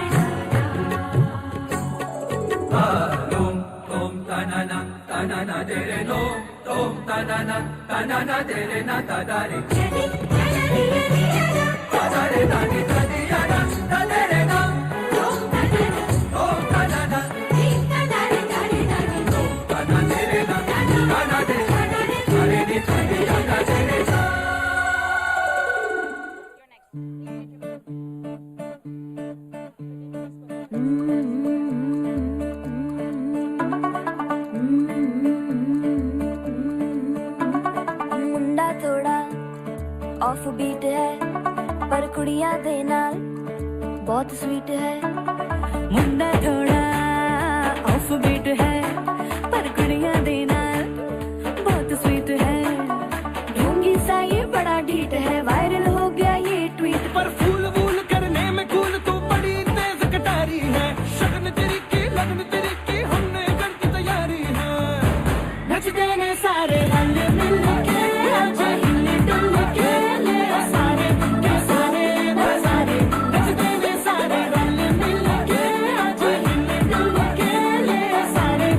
मुंडा थोड़ा ऑफ बीट है पर कुड़ियां दे नाल बहुत स्वीट है। मुंडा थोड़ा ऑफ बीट है पर कुड़ियां दे नाल बहुत स्वीट है। ढोंगी सा ये बड़ा ढीठ है, वायरल हो गया ये ट्वीट पर फूल वूल करने में कूल तू बड़ी तेज कटारी है। शगन तेरी की लगन तेरी की हमने कर की तैयारी है। नच देने सारे रंग मिल के, आज हिले डुल के ले सारे के सारे वो सारे, नच देने सारे रंग मिल के, आज हिले डुल के ले सारे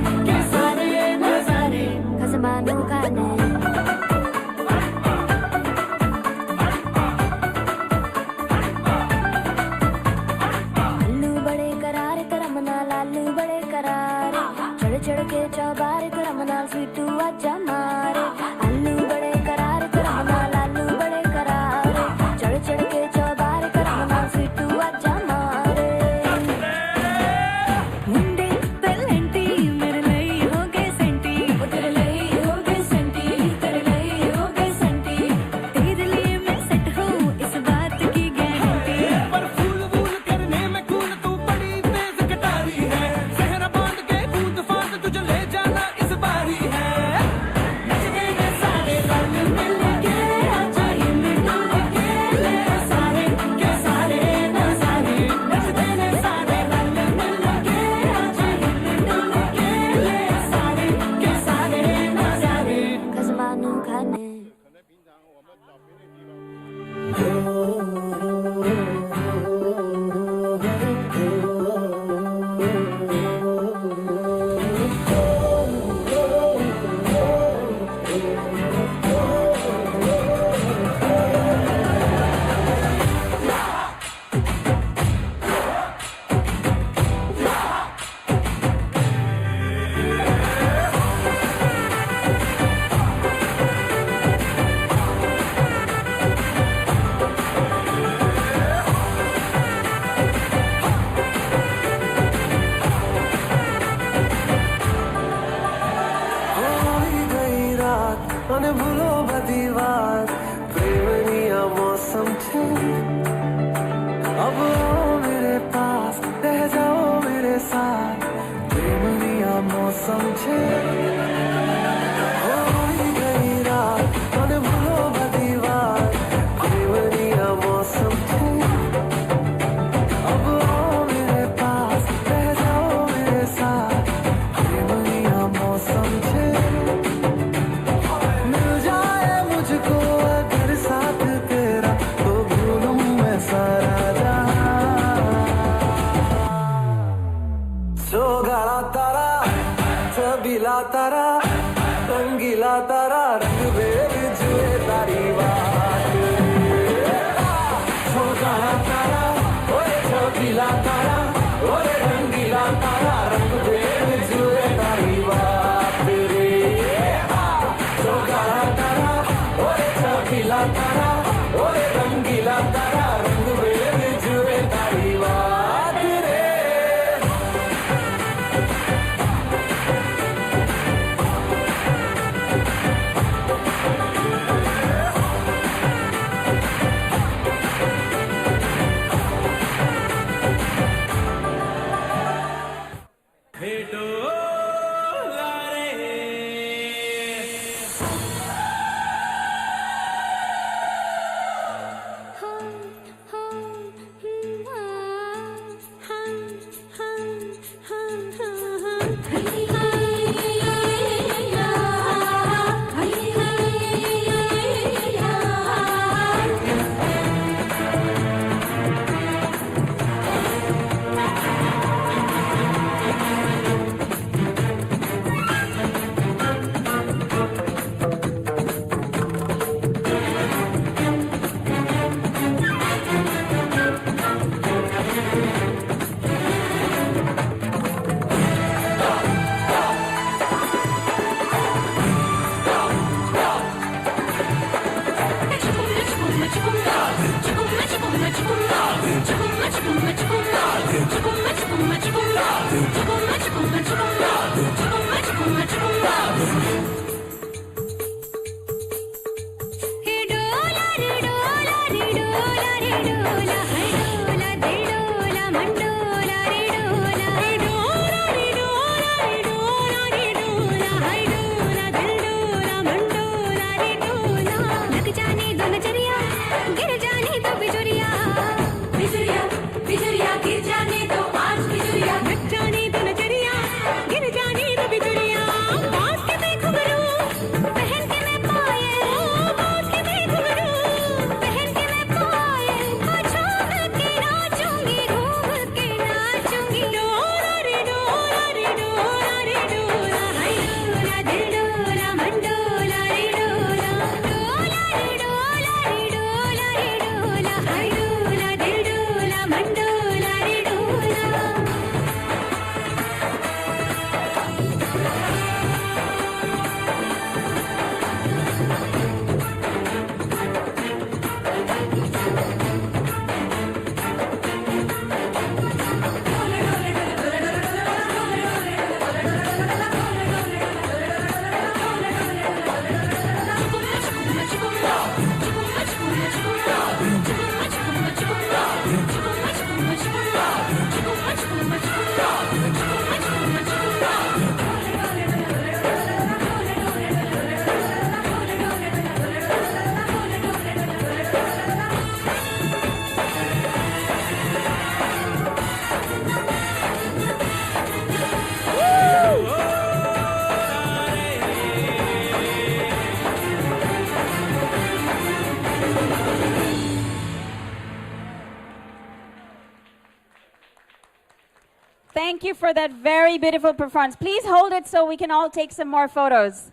Thank you for that very beautiful performance. Please hold it so we can all take some more photos.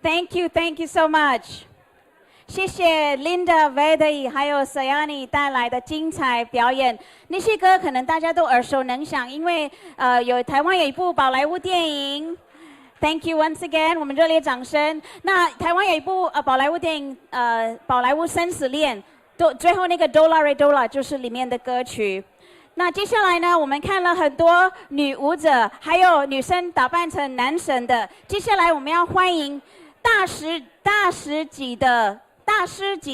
Thank you so much. 谢谢 Linda、Vedi 还有 Sayani 带来的精彩表演。那些歌可能大家都耳熟能详，因为有台湾有一部宝莱坞电影。Thank you once again， 我们热烈掌声。那台湾有一部宝莱坞电影宝莱坞生死恋，最后那个 Dola Re Dola 就是里面的歌曲。那接下来呢，我们看了很多女舞者，还有女生打扮成男神的。接下来我们要欢迎大师级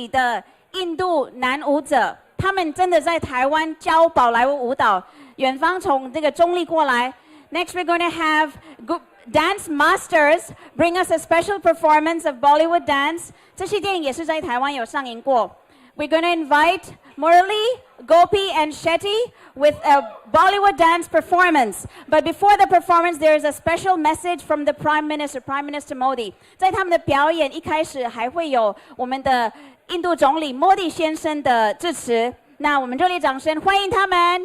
的印度男舞者，他们真的在台湾教宝莱坞舞蹈，远方从这个中立过来。Next, we're going to have dance masters bring us a special performance of Bollywood dance. 这些电影也是在台湾有上映过。We're going to invite Murali、Gopi and Shetty with a Bollywood dance performance. But before the performance, there is a special message from the Prime Minister Modi. 在他们的表演一开始还会有我们的印度总理 Modi 先生的致辞。那我们热烈掌声欢迎他们。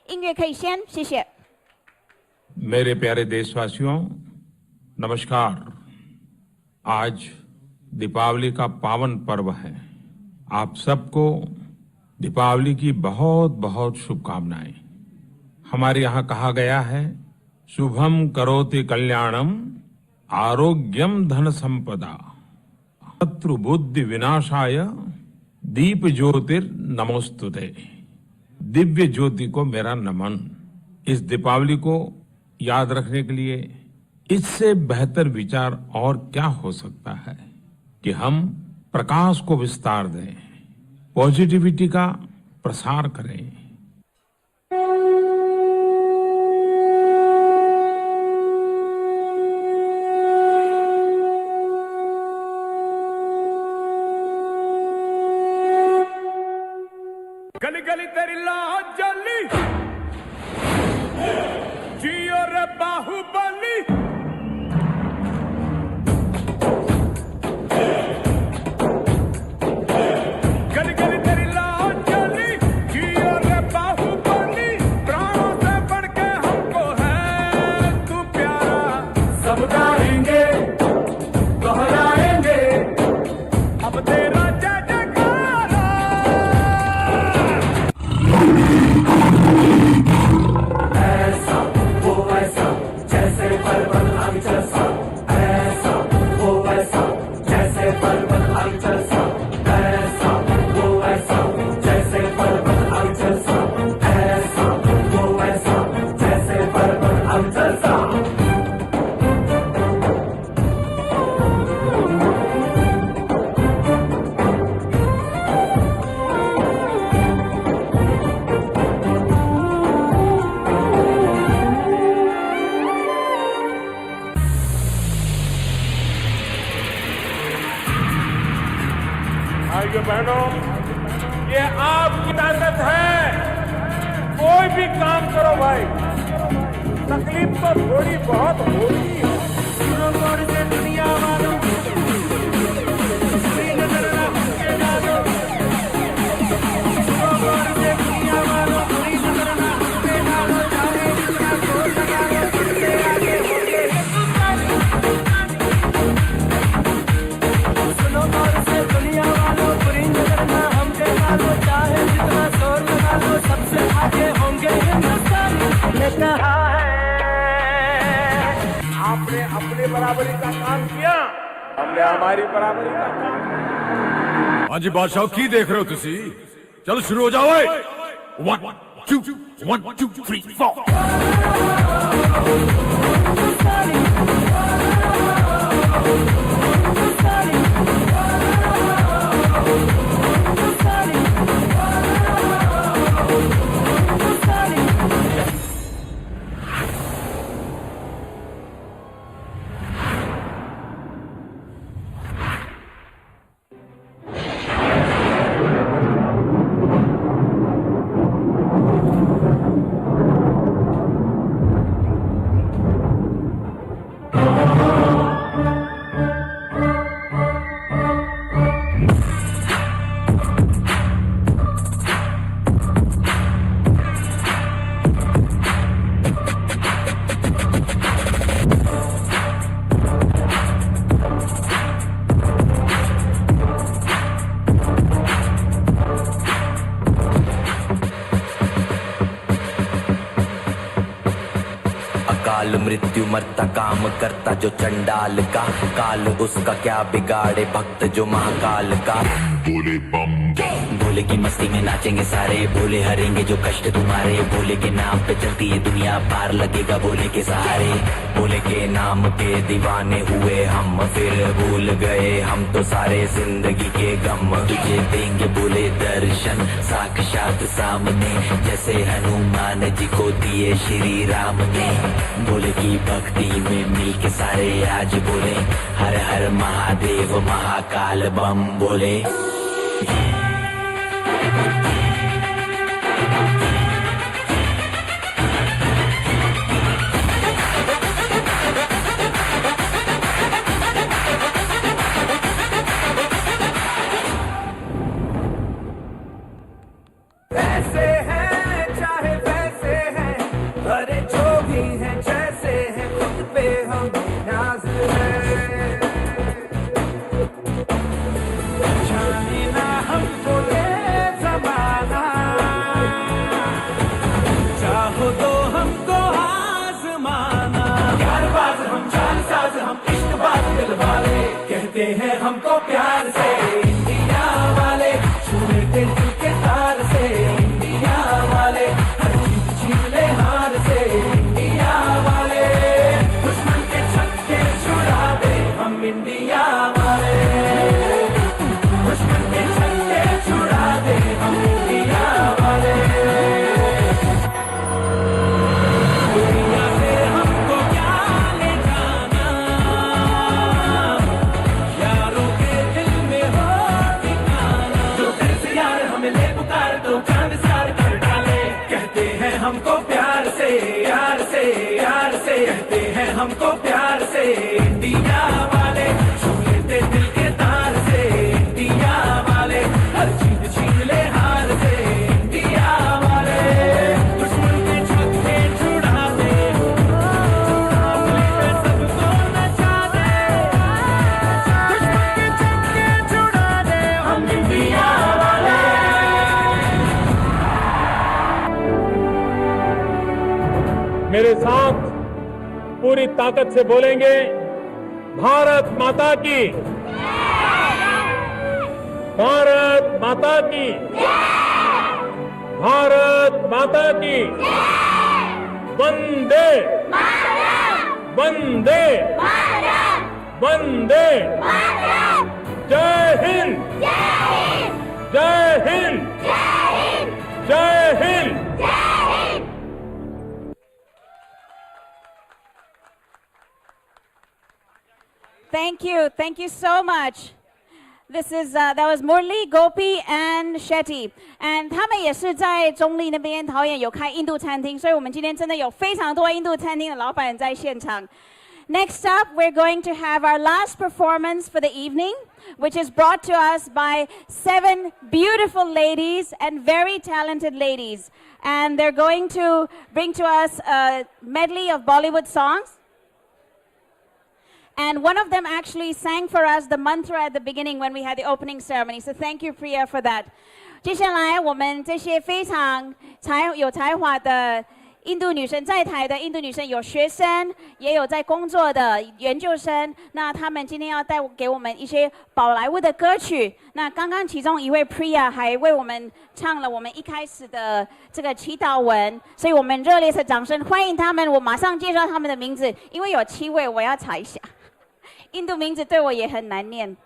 音乐可以先，谢谢。मेरे प्यारे देशवासियों, नमस्कार। आज दीपावली का पावन पर्व है। आप सबको दीपावली की बहुत बहुत शुभकामनाएं। हमारे यहाँ कहा गया है, शुभम करोति कल्याणम आरोग्यम धन संपदा शत्रु बुद्धि विनाशाय दीप ज्योतिर नमोस्तुते। दिव्य ज्योति को मेरा नमन। इस दीपावली को याद रखने के लिए इससे बेहतर विचार और क्या हो सकता है कि हम प्रकाश को विस्तार दें, पॉजिटिविटी का प्रसार करें। गली गली तेरी लाह जली जियो रे बाहुबली गली गली तेरी लाह जली जियो रे बाहुबली प्राणों से बढ़ के हमको है तू प्यारा सब गाएंगे दोहराएंगे अब तेरा ऐसा वो ऐसा जैसा ये आपकी ताकत है। कोई भी काम करो भाई, तकलीफ तो थोड़ी बहुत होती है। दुनिया वालों सबसे आगे होंगे हिंदुस्तान ने कहा है। आपने अपनी बराबरी का काम किया, हमने हमारी बराबरी का काम। हाँ जी बादशाह की देख रहे हो तुसी? चलो शुरू हो जाओ। 1 2 1 2 3 4 काल मृत्यु मरता काम करता जो चंडाल का, काल उसका क्या बिगाड़े भक्त जो महाकाल का। बोले बम बम, भोले की मस्ती में नाचेंगे सारे, भोले हरेंगे जो कष्ट तुम्हारे। भोले के नाम पे चलती है दुनिया, पार लगेगा भोले के सहारे। भोले के नाम के दीवाने हुए हम, फिर भूल गए हम तो सारे जिंदगी के गम। तुझे देंगे भोले दर्शन साक्षात सामने, जैसे हनुमान जी को दिए श्री राम ने। भोले की भक्ति में मिल के सारे आज बोले, हर हर महादेव महाकाल बम बोले। वैसे हैं चाहे वैसे हैं, अरे जो भी हैं जैसे हैं, खुद पे हम नाज है। जाने ना हमको ये ज़माना, चाहो तो हमको आज़माना। प्यारबाज हम, जानसाज हम, इश्कबाज दिल वाले, कहते हैं हमको प्यार से इंडिया वाले। छूने दिल के तार से इंडिया वाले, हर चीज छीन ले हार से इंडिया वाले। दुश्मन के छक्के छुड़ा दे हम इंडिया वाले, दुश्मन के छक्के छुड़ा दे हम इंडिया वाले। दुनिया से हमको क्या ले जाना, यारों के दिल में हो ठिकाना। जो दिल से यार हमें ले पुकार तो चांद सार कर डाले, कहते हैं हमको प्यार से यार से यार से, कहते हैं हमको प्यार से इंडिया वाले। छू लेते दिल के तार से इंडिया वाले, हर चीज छीन ले हार से इंडिया वाले। दुश्मन के छक्के छुड़ा दे, अपने सबको नचा दे। दुश्मन के छक्के छुड़ा दे हम इंडिया वाले। मेरे साथ पूरी ताकत से बोलेंगे, भारत माता की, भारत माता की, भारत माता की। वंदे वंदे वंदे। जय हिंद, जय हिंद, जय Hind. Thank you so much. This is that was Murli, Gopi and Shetty, and 他们也是在中立那边桃园有开印度餐厅，所以我们今天真的有非常多印度餐厅的老板在现场。Next up, we're going to have our last performance for the evening, which is brought to us by 7 beautiful ladies and very talented ladies, and they're going to bring to us a medley of Bollywood songs. And one of them actually sang for us the mantra at the beginning when we had the opening ceremony. So thank you, Priya, for that. 接下来我们这些非常有才华的印度女生，在台的印度女生，有学生，也有在工作的研究生。那他们今天要带给我们一些宝莱坞的歌曲。那刚刚其中一位 Priya 还为我们唱了我们一开始的这个祈祷文，所以我们热烈的掌声欢迎他们。我马上介绍他们的名字，因为有7位，我要查一下。印度名字对我也很难念。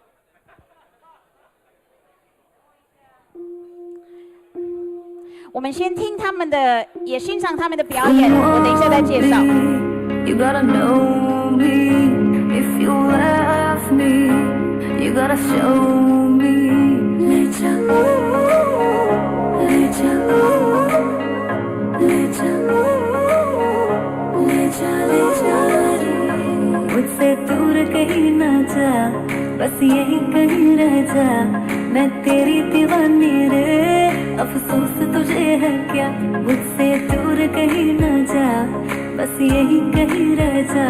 我们先听他们的，也欣赏他们的表演，我等一下再介绍。You gotta know me if you love me. You gotta show me. Let मुझसे दूर कहीं ना जा, बस यही कहीं रह जा, मैं तेरी दीवानी रे, अफसोस तुझे है क्या, मुझसे दूर कहीं ना जा, बस यही कहीं रह जा,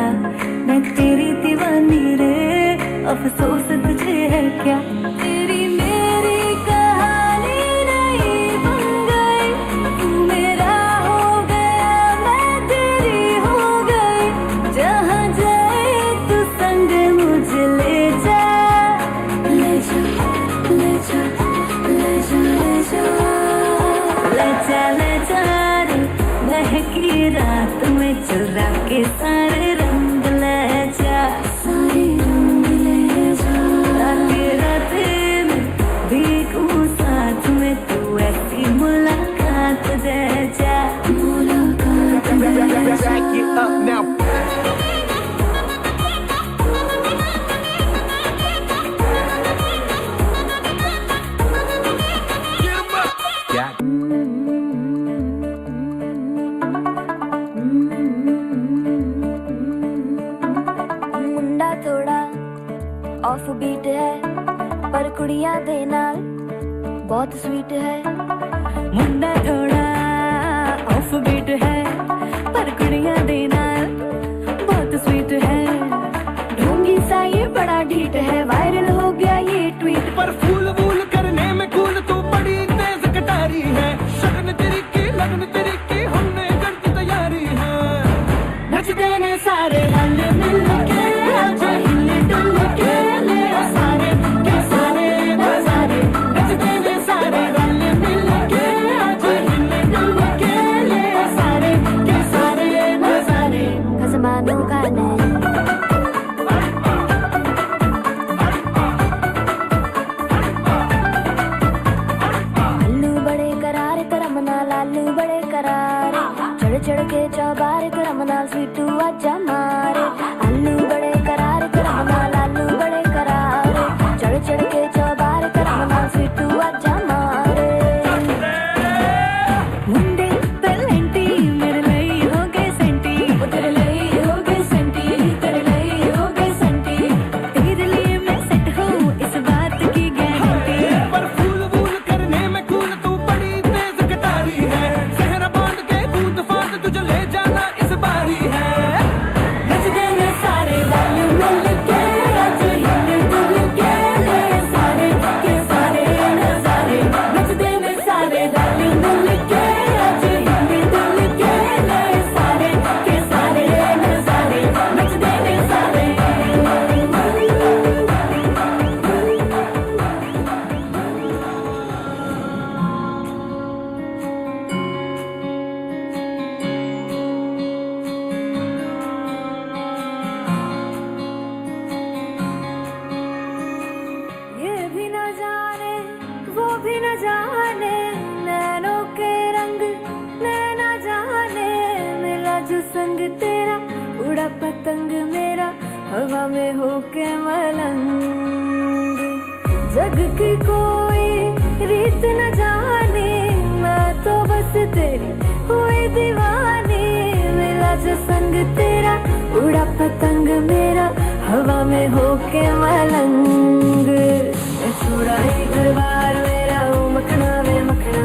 मैं तेरी दीवानी रे, अफसोस तुझे है क्या, तेरी मेरी कहानी नहीं बन गई, तू मेरा हो गया, मैं तेरी हो गई, जहाँ जाए तू संग मुझे ले जा, ले जा, ले जा, ले जा, ले जा, ले जा रे, महकी रात में चुरा के सारे रंग ले जा, सारे रंग ले जा, राते राते में भीगूं साथ में, तू ऐसी मुलाकात दे जा, मुलाकात दे जा। मुंडा थोड़ा ऑफ बीट है, पर कुड़ियां दे नाल बहुत स्वीट है, मुंडा थोड़ा ऑफ बीट है, पर कुड़ियां दे नाल बहुत स्वीट है, ढोंगी सा ये बड़ा ढीठ है, वायरल हो गया ये ट्वीट, पर फूल वूल करने में कूल तू बड़ी तेज कटारी है, शगन तेरी की लगन तेरी की हमने कर दी तैयारी है, नच देने सारे रंग मिल के, आज हिले डुल के, ले सारे के सारे नजारे, नच देने सारे रंग मिल के, आज हिले डुल के, ले सारे के सारे नजारे, खजमानों का नहीं। लालू बड़े करारे, चढ़ चढ़ के चौबारे करमना स्वीटू आजा मारे, आलू बड़े करारे करमना लालू बड़े करारे, चढ़ चढ़ के चौबारे करमना स्वीटू आजा मारे, मुंडे पेलेंटी मेरे लिए हो गए सेंटी, वो तेरे लिए हो गए सेंटी, तेरे लिए हो गए सेंटी, तेरे लिए मैं सेट हूँ इस बात की गारंटी, पर फूल वूल करने में कूल तू बड़ी तेज कटारी है, सहरा बांध के कूद फांद तुझे ले जाना इस बारी है, नच देने सारे वाले मिल के, आज हिले डुल के, ले सारे के सारे नजारे, नच देने सारे वाले मिल के, आज हिले डुल के, ले सारे के सारे नजारे, नच देने सारे। ये भी न जाने वो भी न जाने, नैनों के रंग नैना जाने, मिला जो संग तेरा उड़ा पतंग मेरा, हवा में होके मलंग, जग की कोई रीत न जाने मैं तो बस तेरी हुई दीवानी मिला जो संग तेरा उड़ा पतंग मेरा हवा में होके मलंग छोड़ा ही घर बार मेरा ओ मखना वे मखना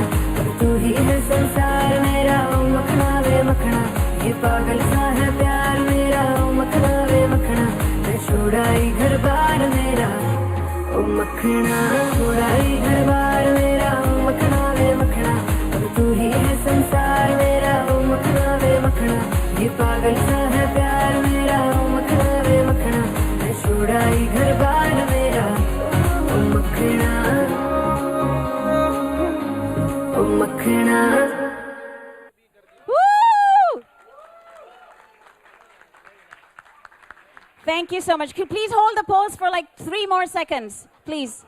तू ही है संसार मेरा ओ मखना वे मखना ये पागल सा है प्यार मेरा ओ मखना वे मखना मैं छोड़ा ही घर बार मेरा ओ मखना छोड़ा ही घर बार मेरा ओ मखना वे मखना तू ही है संसार मेरा ओ मखना वे मखना ये पागल सा है प्यार मेरा ओ मखना वे मखना मैं छोड़ा ही घर बार मेरा ओ मखना ओ मखना Thank you so much. Could you please hold the pose for like 3 more seconds, please?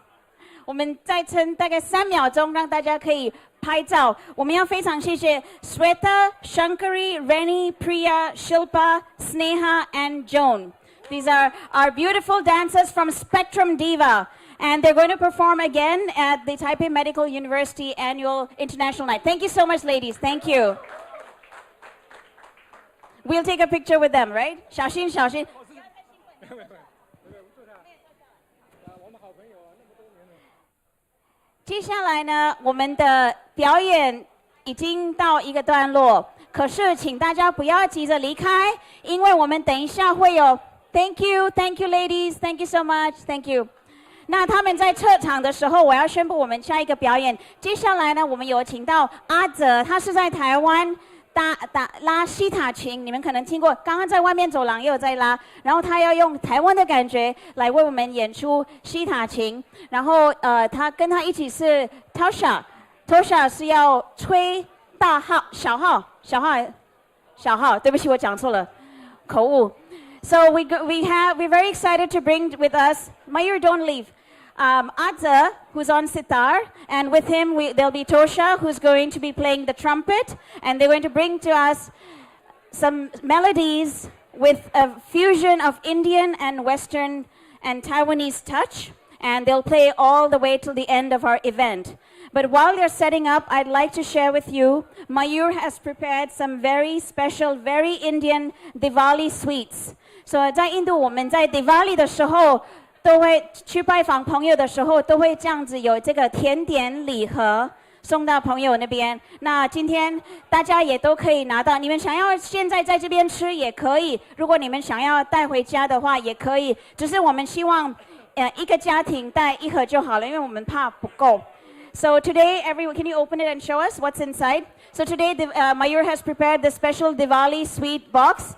我们再撑大概3秒钟，让大家可以拍照。我们要非常谢谢 Sweta, Shankari, Reni, Priya, Shilpa, Sneha, and Joan. These are our beautiful dancers from Spectrum Diva. And they're going to perform again at the Taipei Medical University Annual International Night. Thank you so much, ladies. Thank you. We'll take a picture with them, right? 小心，小心。接下来呢，我们的表演已经到一个段落，可是请大家不要急着离开，因为我们等一下会有 Thank you, thank you, ladies, thank you so much, thank you. 那他们在撤场的时候，我要宣布我们下一个表演。接下来呢，我们有请到阿泽，他是在台湾拉西塔琴，你们可能听过，刚刚在外面走廊也有在拉，然后他要用台湾的感觉来为我们演出西塔琴，然后他跟他一起是 Tosha 是要吹大号、小号，对不起，我讲错了，口误。So we're very excited to bring with us Mayur, don't leave. Adza, who's on sitar, and with him there'll be Tosha, who's going to be playing the trumpet, and they're going to bring to us some melodies with a fusion of Indian and Western and Taiwanese touch, and they'll play all the way till the end of our event. But while they're setting up, I'd like to share with you, Mayur has prepared some very special, very Indian Diwali sweets. So 在印度，我们在 Diwali 的时候，都会去拜访朋友的时候，都会这样子有这个甜点礼盒送到朋友那边。那今天大家也都可以拿到，你们想要现在在这边吃也可以，如果你们想要带回家的话也可以。只是我们希望，一个家庭带一盒就好了，因为我们怕不够。So today, everyone, can you open it and show us what's inside? So today, Mayur has prepared the special Diwali sweet box.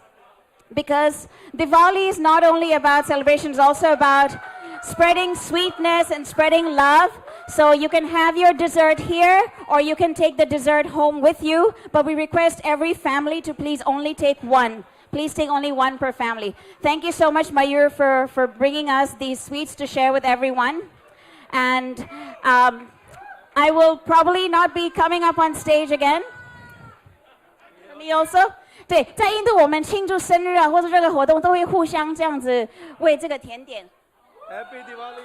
Because Diwali is not only about celebrations, also about spreading sweetness and spreading love. So you can have your dessert here, or you can take the dessert home with you. But we request every family to please only take one. Please take only one per family. Thank you so much, Mayur, for bringing us these sweets to share with everyone. And I will probably not be coming up on stage again. Me also. 对，在印度我们庆祝生日啊，或者任何活动都会互相这样子为这个甜点。Happy Diwali!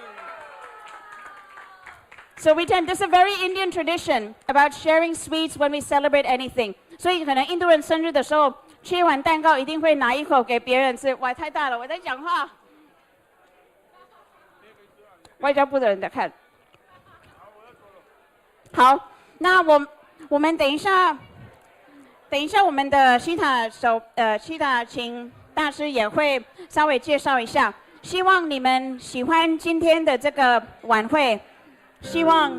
So we tend, this is a very Indian tradition about sharing sweets when we celebrate anything. 所以可能印度人生日的时候，切完蛋糕一定会拿一口给别人吃。哇，太大了，我在讲话。外交部的人在看。好，那我们等一下我们的西塔琴大师也会稍微介绍一下。希望你们喜欢今天的这个晚会，希望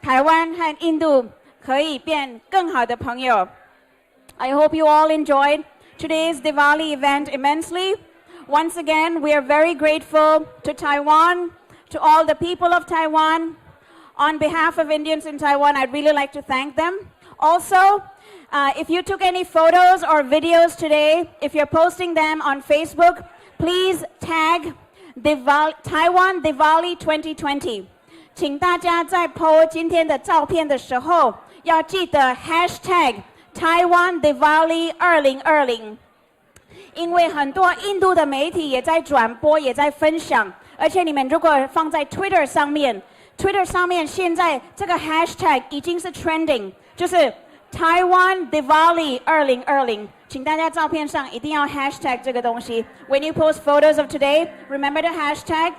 台湾和印度可以变更好的朋友。I hope you all enjoyed today's Diwali event immensely. Once again, we are very grateful to Taiwan, to all the people of Taiwan. On behalf of Indians in Taiwan, I'd really like to thank them. Also, if you took any photos or videos today, if you're posting them on Facebook, please tag Taiwan Diwali 2020. 请大家在 po 今天的照片的时候，要记得 hashtag Taiwan Diwali 2020。因为很多印度的媒体也在转播，也在分享，而且你们如果放在 Twitter 上面 ，Twitter 上面现在这个 hashtag 已经是 trending， 就是 Taiwan Diwali 2020，请大家照片上一定要 hashtag 这个东西。When you post photos of today, remember the hashtag.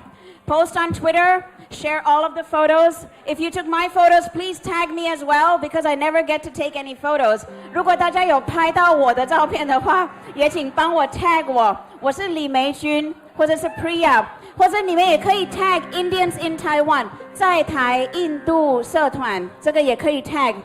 Post on Twitter, share all of the photos. If you took my photos, please tag me as well because I never get to take any photos. 如果大家有拍到我的照片的话，也请帮我 tag 我。我是李眉君，或者是 Priya， 或者你们也可以 tag Indians in Taiwan， 在台印度社团，这个也可以 tag。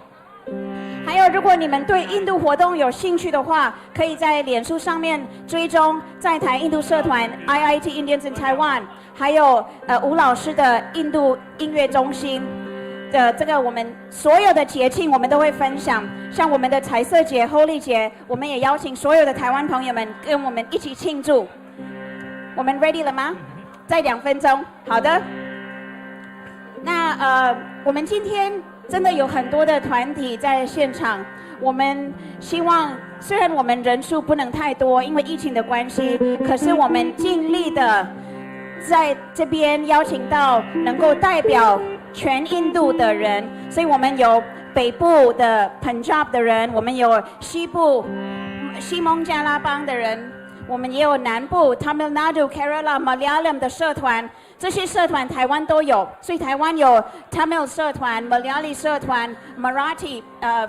还有，如果你们对印度活动有兴趣的话，可以在脸书上面追踪在台印度社团 IIT Indians in Taiwan， 还有吴老师的印度音乐中心的这个我们所有的节庆我们都会分享，像我们的彩色节、Holy 节，我们也邀请所有的台湾朋友们跟我们一起庆祝。我们 ready 了吗？再2分钟，好的。那我们今天真的有很多的团体在现场，我们希望虽然我们人数不能太多，因为疫情的关系，可是我们尽力的在这边邀请到能够代表全印度的人，所以我们有北部的 Punjab 的人，我们有西部西蒙加拉邦的人，我们也有南部 Tamil Nadu、Kerala、Malayalam 的社团，这些社团台湾都有，所以台湾有 Tamil 社团、Malayali 社团、Marathi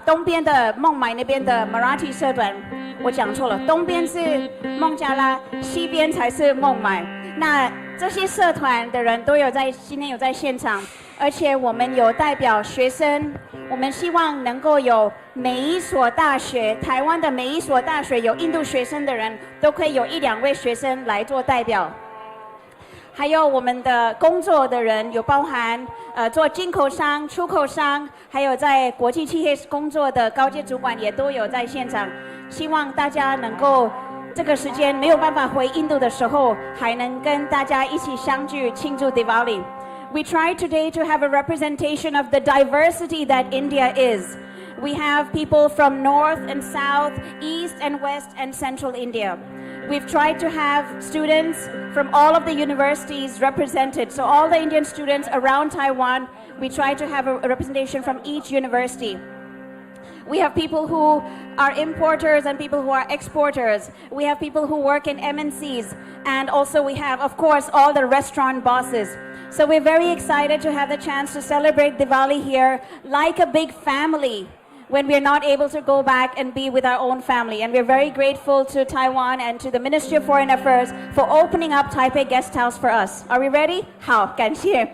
东边的孟买那边的 Marathi 社团，我讲错了，东边是孟加拉，西边才是孟买。那这些社团的人都有今天有在现场，而且我们有代表学生，我们希望能够有每一所大学，台湾的每一所大学有印度学生的人都可以有1、2位学生来做代表。还有我们的工作的人，有包含做进口商、出口商，还有在国际企业工作的高阶主管也都有在现场。希望大家能够这个时间没有办法回印度的时候，还能跟大家一起相聚庆祝 Diwali。We try today to have a representation of the diversity that India is. We have people from North and South, East and West and Central India. We've tried to have students from all of the universities represented. So all the Indian students around Taiwan, we try to have a representation from each university. We have people who are importers and people who are exporters. We have people who work in MNCs. And also we have, of course, all the restaurant bosses. So we're very excited to have the chance to celebrate Diwali here like a big family when we're not able to go back and be with our own family. And we're very grateful to Taiwan and to the Ministry of Foreign Affairs for opening up Taipei Guest House for us. Are we ready? 好，感谢。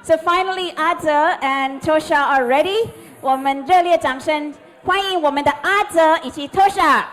So finally, Aza and Tosha are ready. 我们热烈掌声欢迎我们的阿泽以及 Tosha。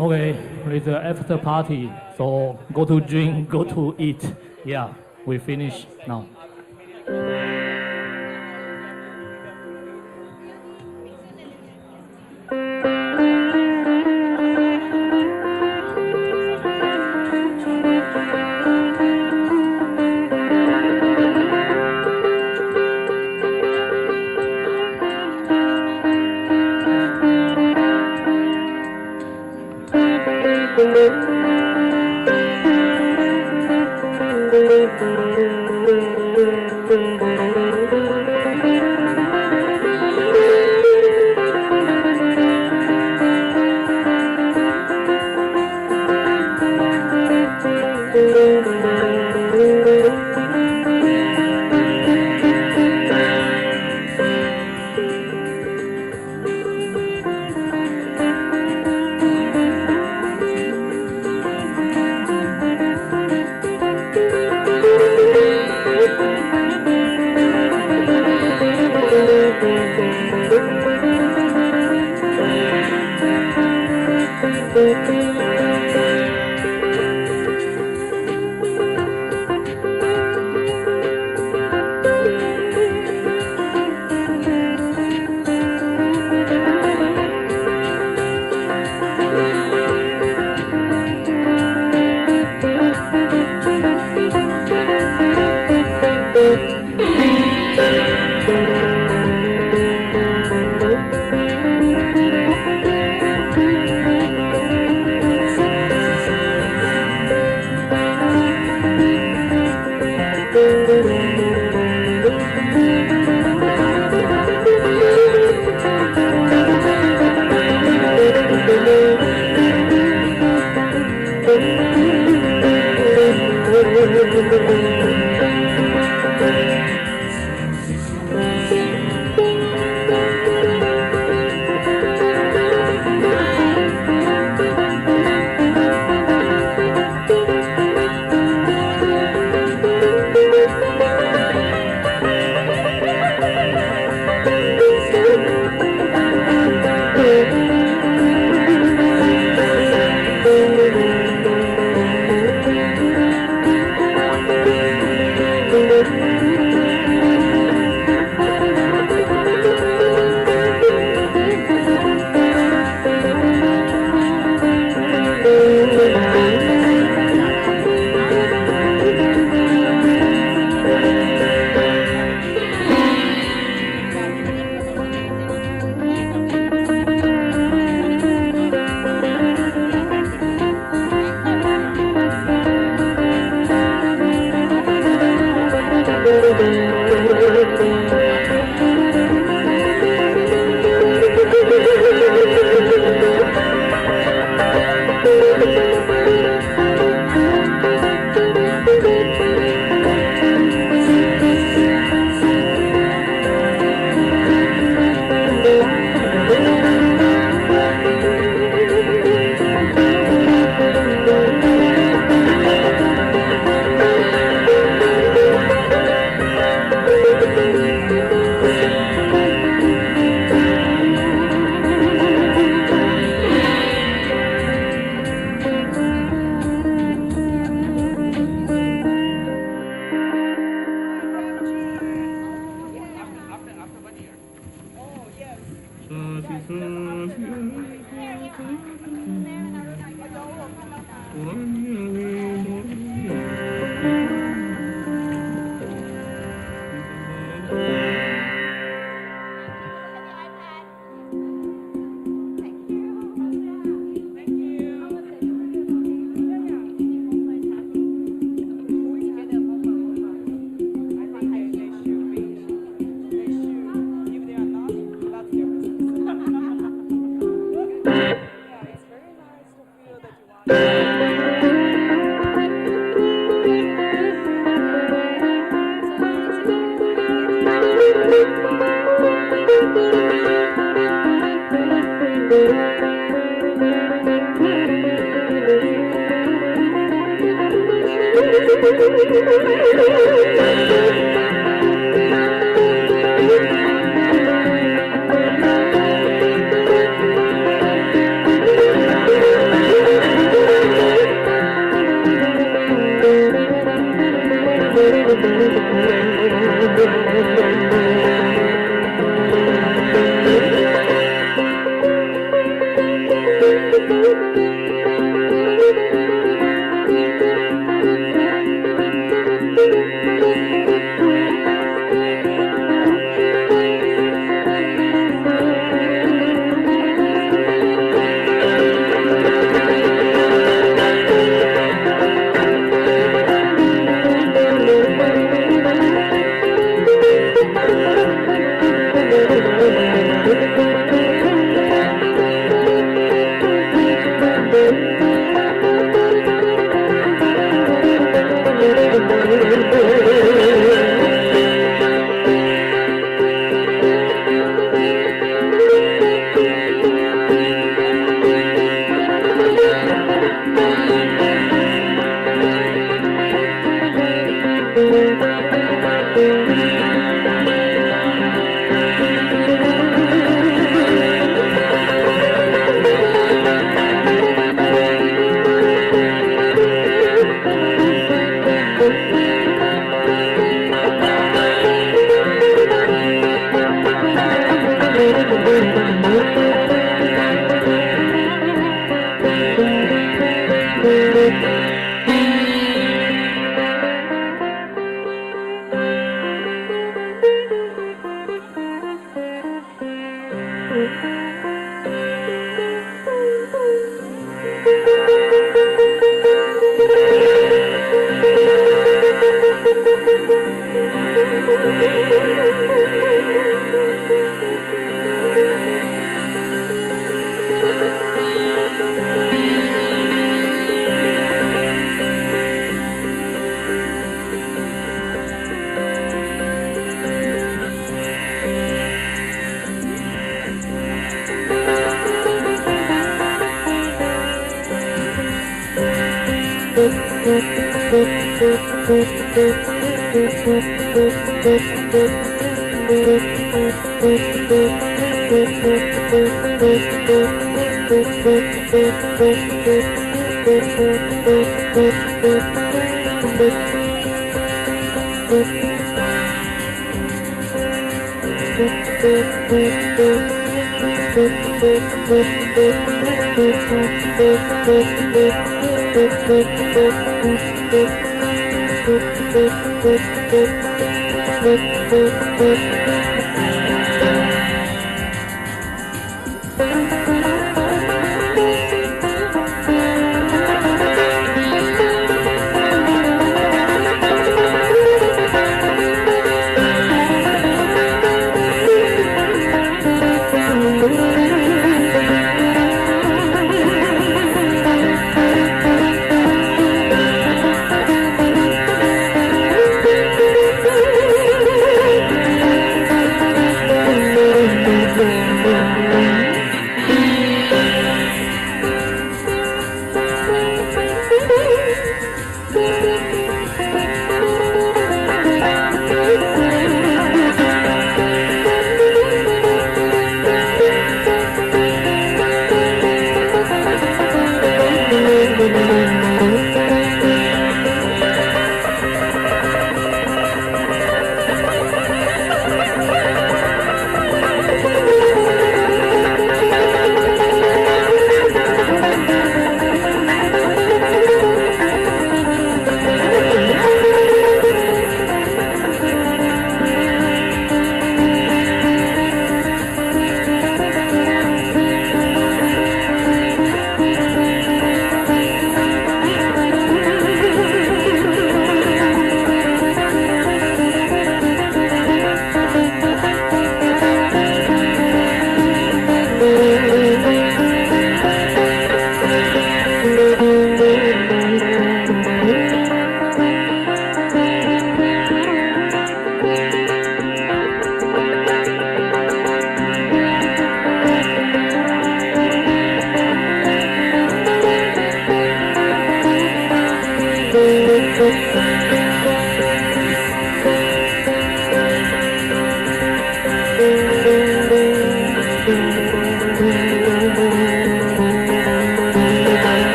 Okay, it's the after party, so go to drink, go to eat. Yeah, we finish now.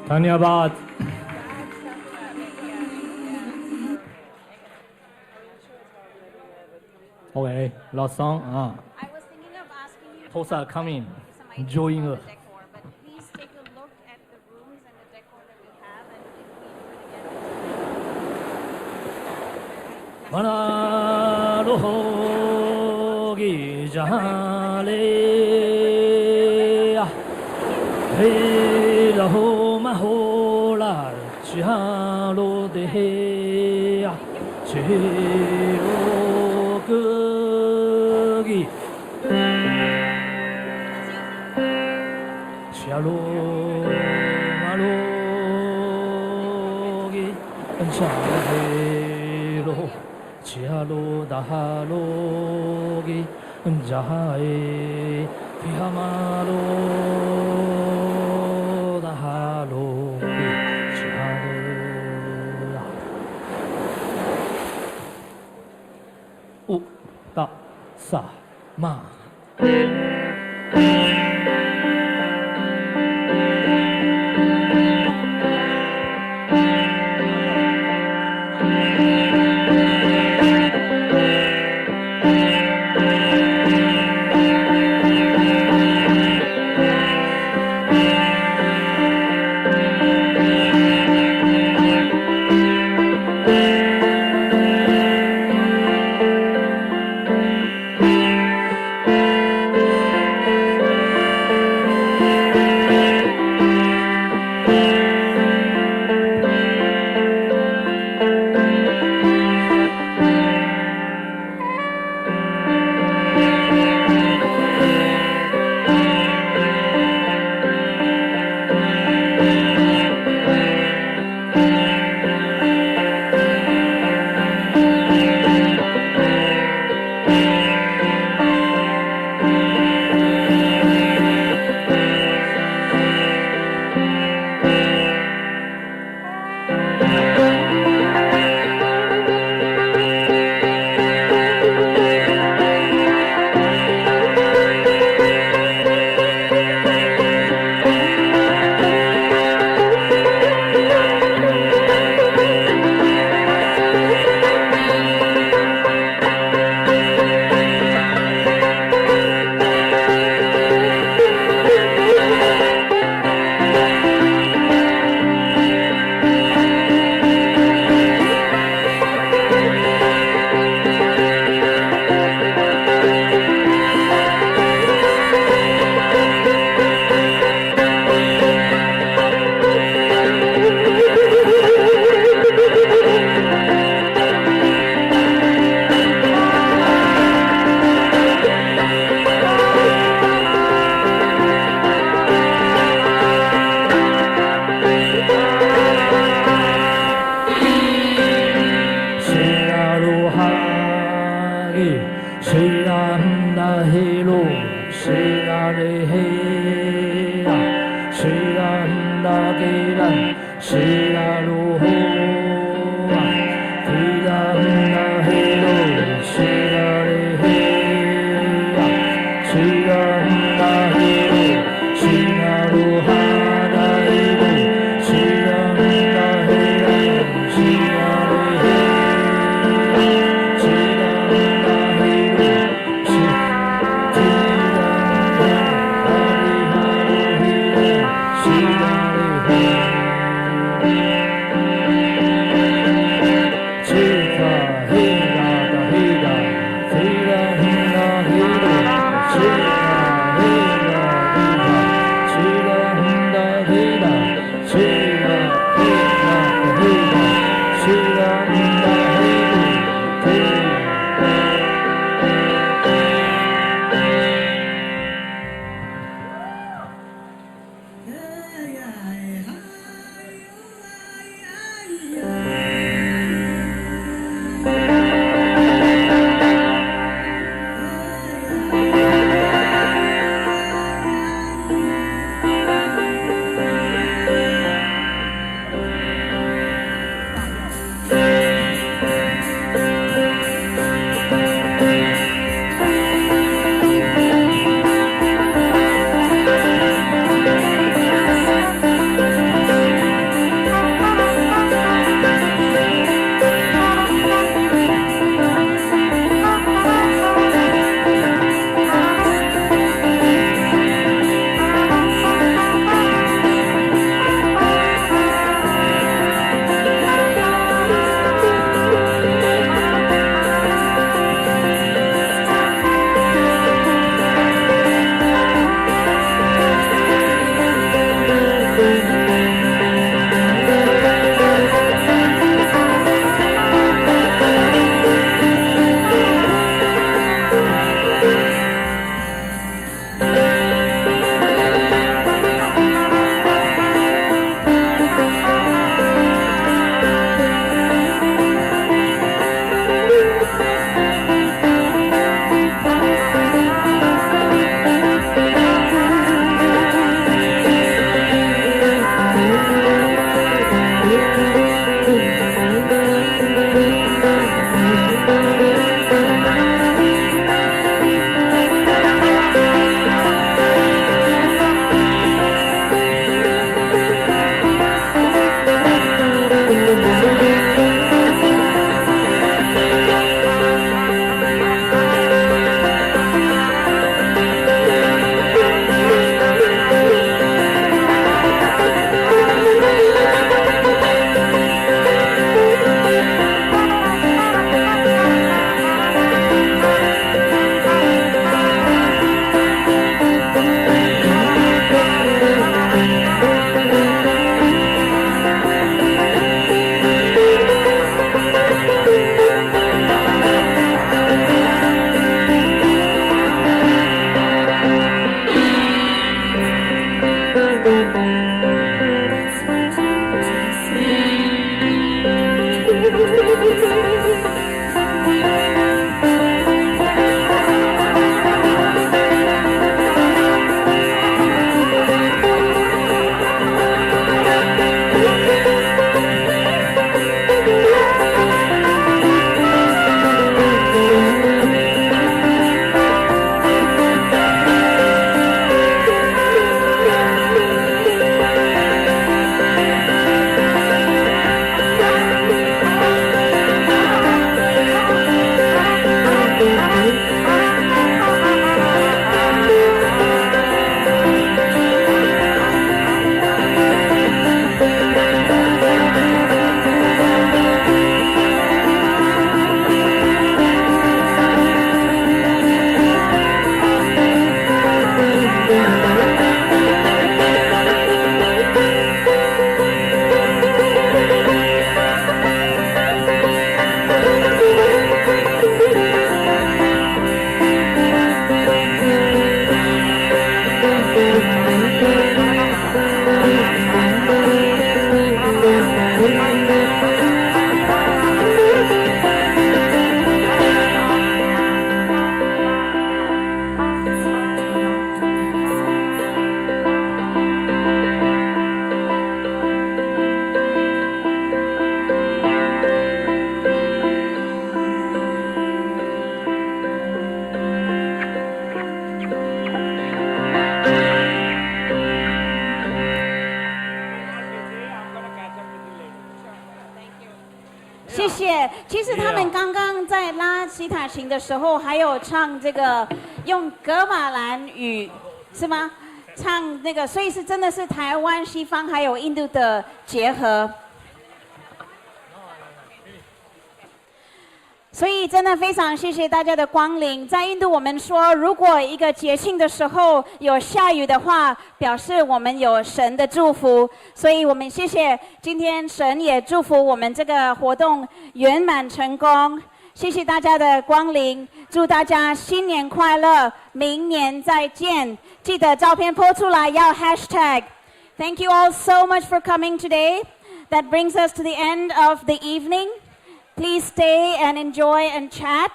धन्यवाद। Okay, last song. I was thinking of asking you Tosa, come in. some ideas Join for us. the decor, but please take a look at the rooms and the decor that we have, and if we do it again. Mana roho gi jale, hey raho mahola chalo de hey, chiro gi. cha he lo chia lo da ha lo gi ja e pi ha ma lo da ha lo gi cha lo u da sa ma 谢谢。其实他们刚刚在拉西塔琴的时候，还有唱这个用格马兰语，是吗？唱那个，所以是真的是台湾、西方还有印度的结合。所以真的非常谢谢大家的光临。在印度，我们说，如果一个节庆的时候有下雨的话，表示我们有神的祝福。所以我们谢谢今天神也祝福我们这个活动圆满成功。谢谢大家的光临，祝大家新年快乐，明年再见。记得照片 po 出来要 #。Thank you all so much for coming today. That brings us to the end of the evening. Please stay and enjoy and chat.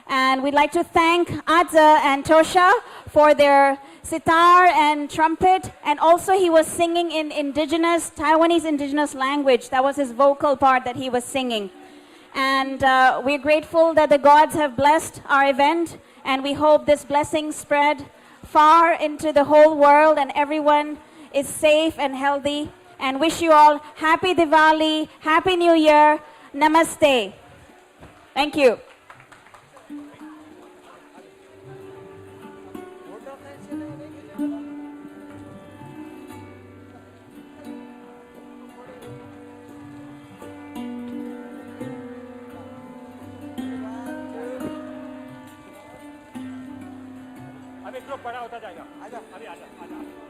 And we'd like to thank Adza and Tosha for their sitar and trumpet. And also he was singing in Taiwanese indigenous language. That was his vocal part that he was singing. And we're grateful that the gods have blessed our event. And we hope this blessing spread far into the whole world and everyone is safe and healthy. And wish you all Happy Diwali, Happy New Year. Namaste. Thank you. अभी group बनाओ, उधर जाएगा। आजा, अभी आजा, आजा।